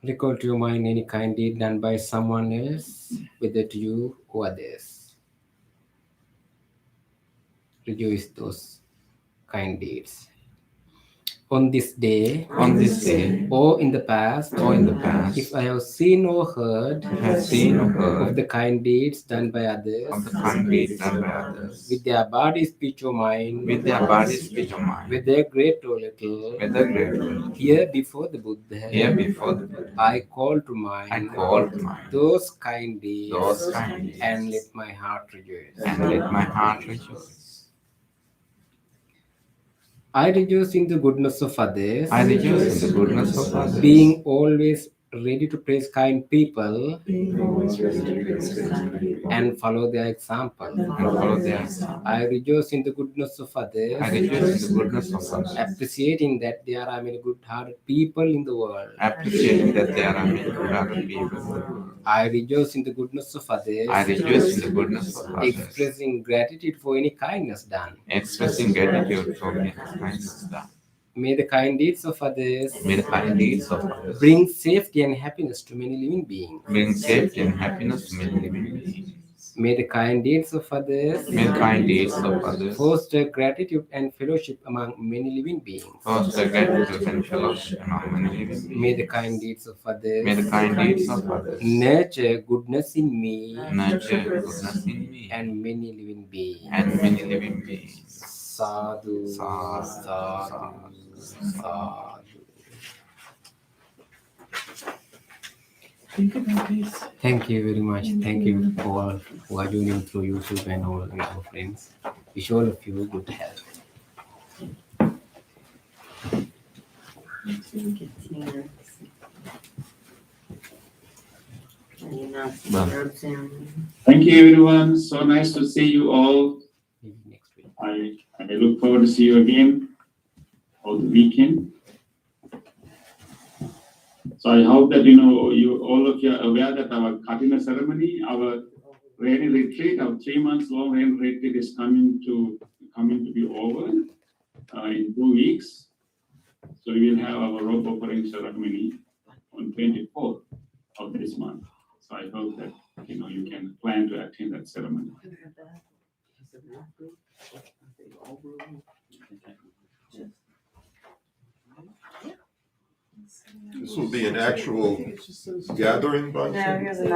[SPEAKER 6] Recall to your mind any kind deed done by someone else, whether to you or others. Rejoice those kind deeds. On this day,
[SPEAKER 3] On this day,
[SPEAKER 6] or in the past, if I have seen or heard
[SPEAKER 3] have seen or
[SPEAKER 6] of
[SPEAKER 3] heard
[SPEAKER 6] the kind deeds done by others
[SPEAKER 3] of the kind deeds done by others,
[SPEAKER 6] with their body, speech, or mind,
[SPEAKER 3] with their body, speech, or mind,
[SPEAKER 6] whether great or little,
[SPEAKER 3] whether great or little,
[SPEAKER 6] here before the Buddha,
[SPEAKER 3] here before the Buddha,
[SPEAKER 6] I call to
[SPEAKER 3] I
[SPEAKER 6] mind
[SPEAKER 3] call to mind
[SPEAKER 6] those kind deeds
[SPEAKER 3] those kind deeds
[SPEAKER 6] and let my heart rejoice.
[SPEAKER 3] and let my heart rejoice.
[SPEAKER 6] I rejoice in the goodness of others,
[SPEAKER 3] I rejoice in the goodness of others,
[SPEAKER 6] being always ready to praise kind people and follow their example.
[SPEAKER 3] and follow their example.
[SPEAKER 6] I rejoice in the goodness of others,
[SPEAKER 3] I rejoice in the goodness of others,
[SPEAKER 6] appreciating that there are many good-hearted people in the world.
[SPEAKER 3] appreciating that there are many good people in the world.
[SPEAKER 6] I rejoice in the goodness of others,
[SPEAKER 3] I rejoice in the goodness of others,
[SPEAKER 6] expressing gratitude for any kindness done.
[SPEAKER 3] expressing gratitude for the kindness done.
[SPEAKER 6] May the kind deeds of others
[SPEAKER 3] May the kind deeds of others
[SPEAKER 6] bring safety and happiness to many living beings.
[SPEAKER 3] bring safety and happiness to many living beings.
[SPEAKER 6] May the kind deeds of others
[SPEAKER 3] May the kind deeds of others
[SPEAKER 6] foster gratitude and fellowship among many living beings.
[SPEAKER 3] foster gratitude and fellowship among many living beings.
[SPEAKER 6] May the kind deeds of others
[SPEAKER 3] May the kind deeds of others
[SPEAKER 6] nurture goodness in me
[SPEAKER 3] nurture goodness in me
[SPEAKER 6] and many living beings.
[SPEAKER 3] and many living beings.
[SPEAKER 6] Sadhu,
[SPEAKER 3] Sadhu,
[SPEAKER 6] sadhu.
[SPEAKER 3] sadhu.
[SPEAKER 5] Think about this.
[SPEAKER 6] Thank you very much. Thank you all who are joining through YouTube and all our friends. Wish all of you good health.
[SPEAKER 4] Thank you, everyone. So nice to see you all.
[SPEAKER 6] Maybe next week.
[SPEAKER 4] I look forward to see you again on the weekend. So I hope that you all of you are aware that our Katina ceremony, our rainy retreat, our 3 months long rain retreat is coming to be over in 2 weeks. So we will have our rope offering ceremony on 24th of this month. So I hope that you can plan to attend that ceremony.
[SPEAKER 7] This will be an actual gathering bunch.
[SPEAKER 8] No, here's a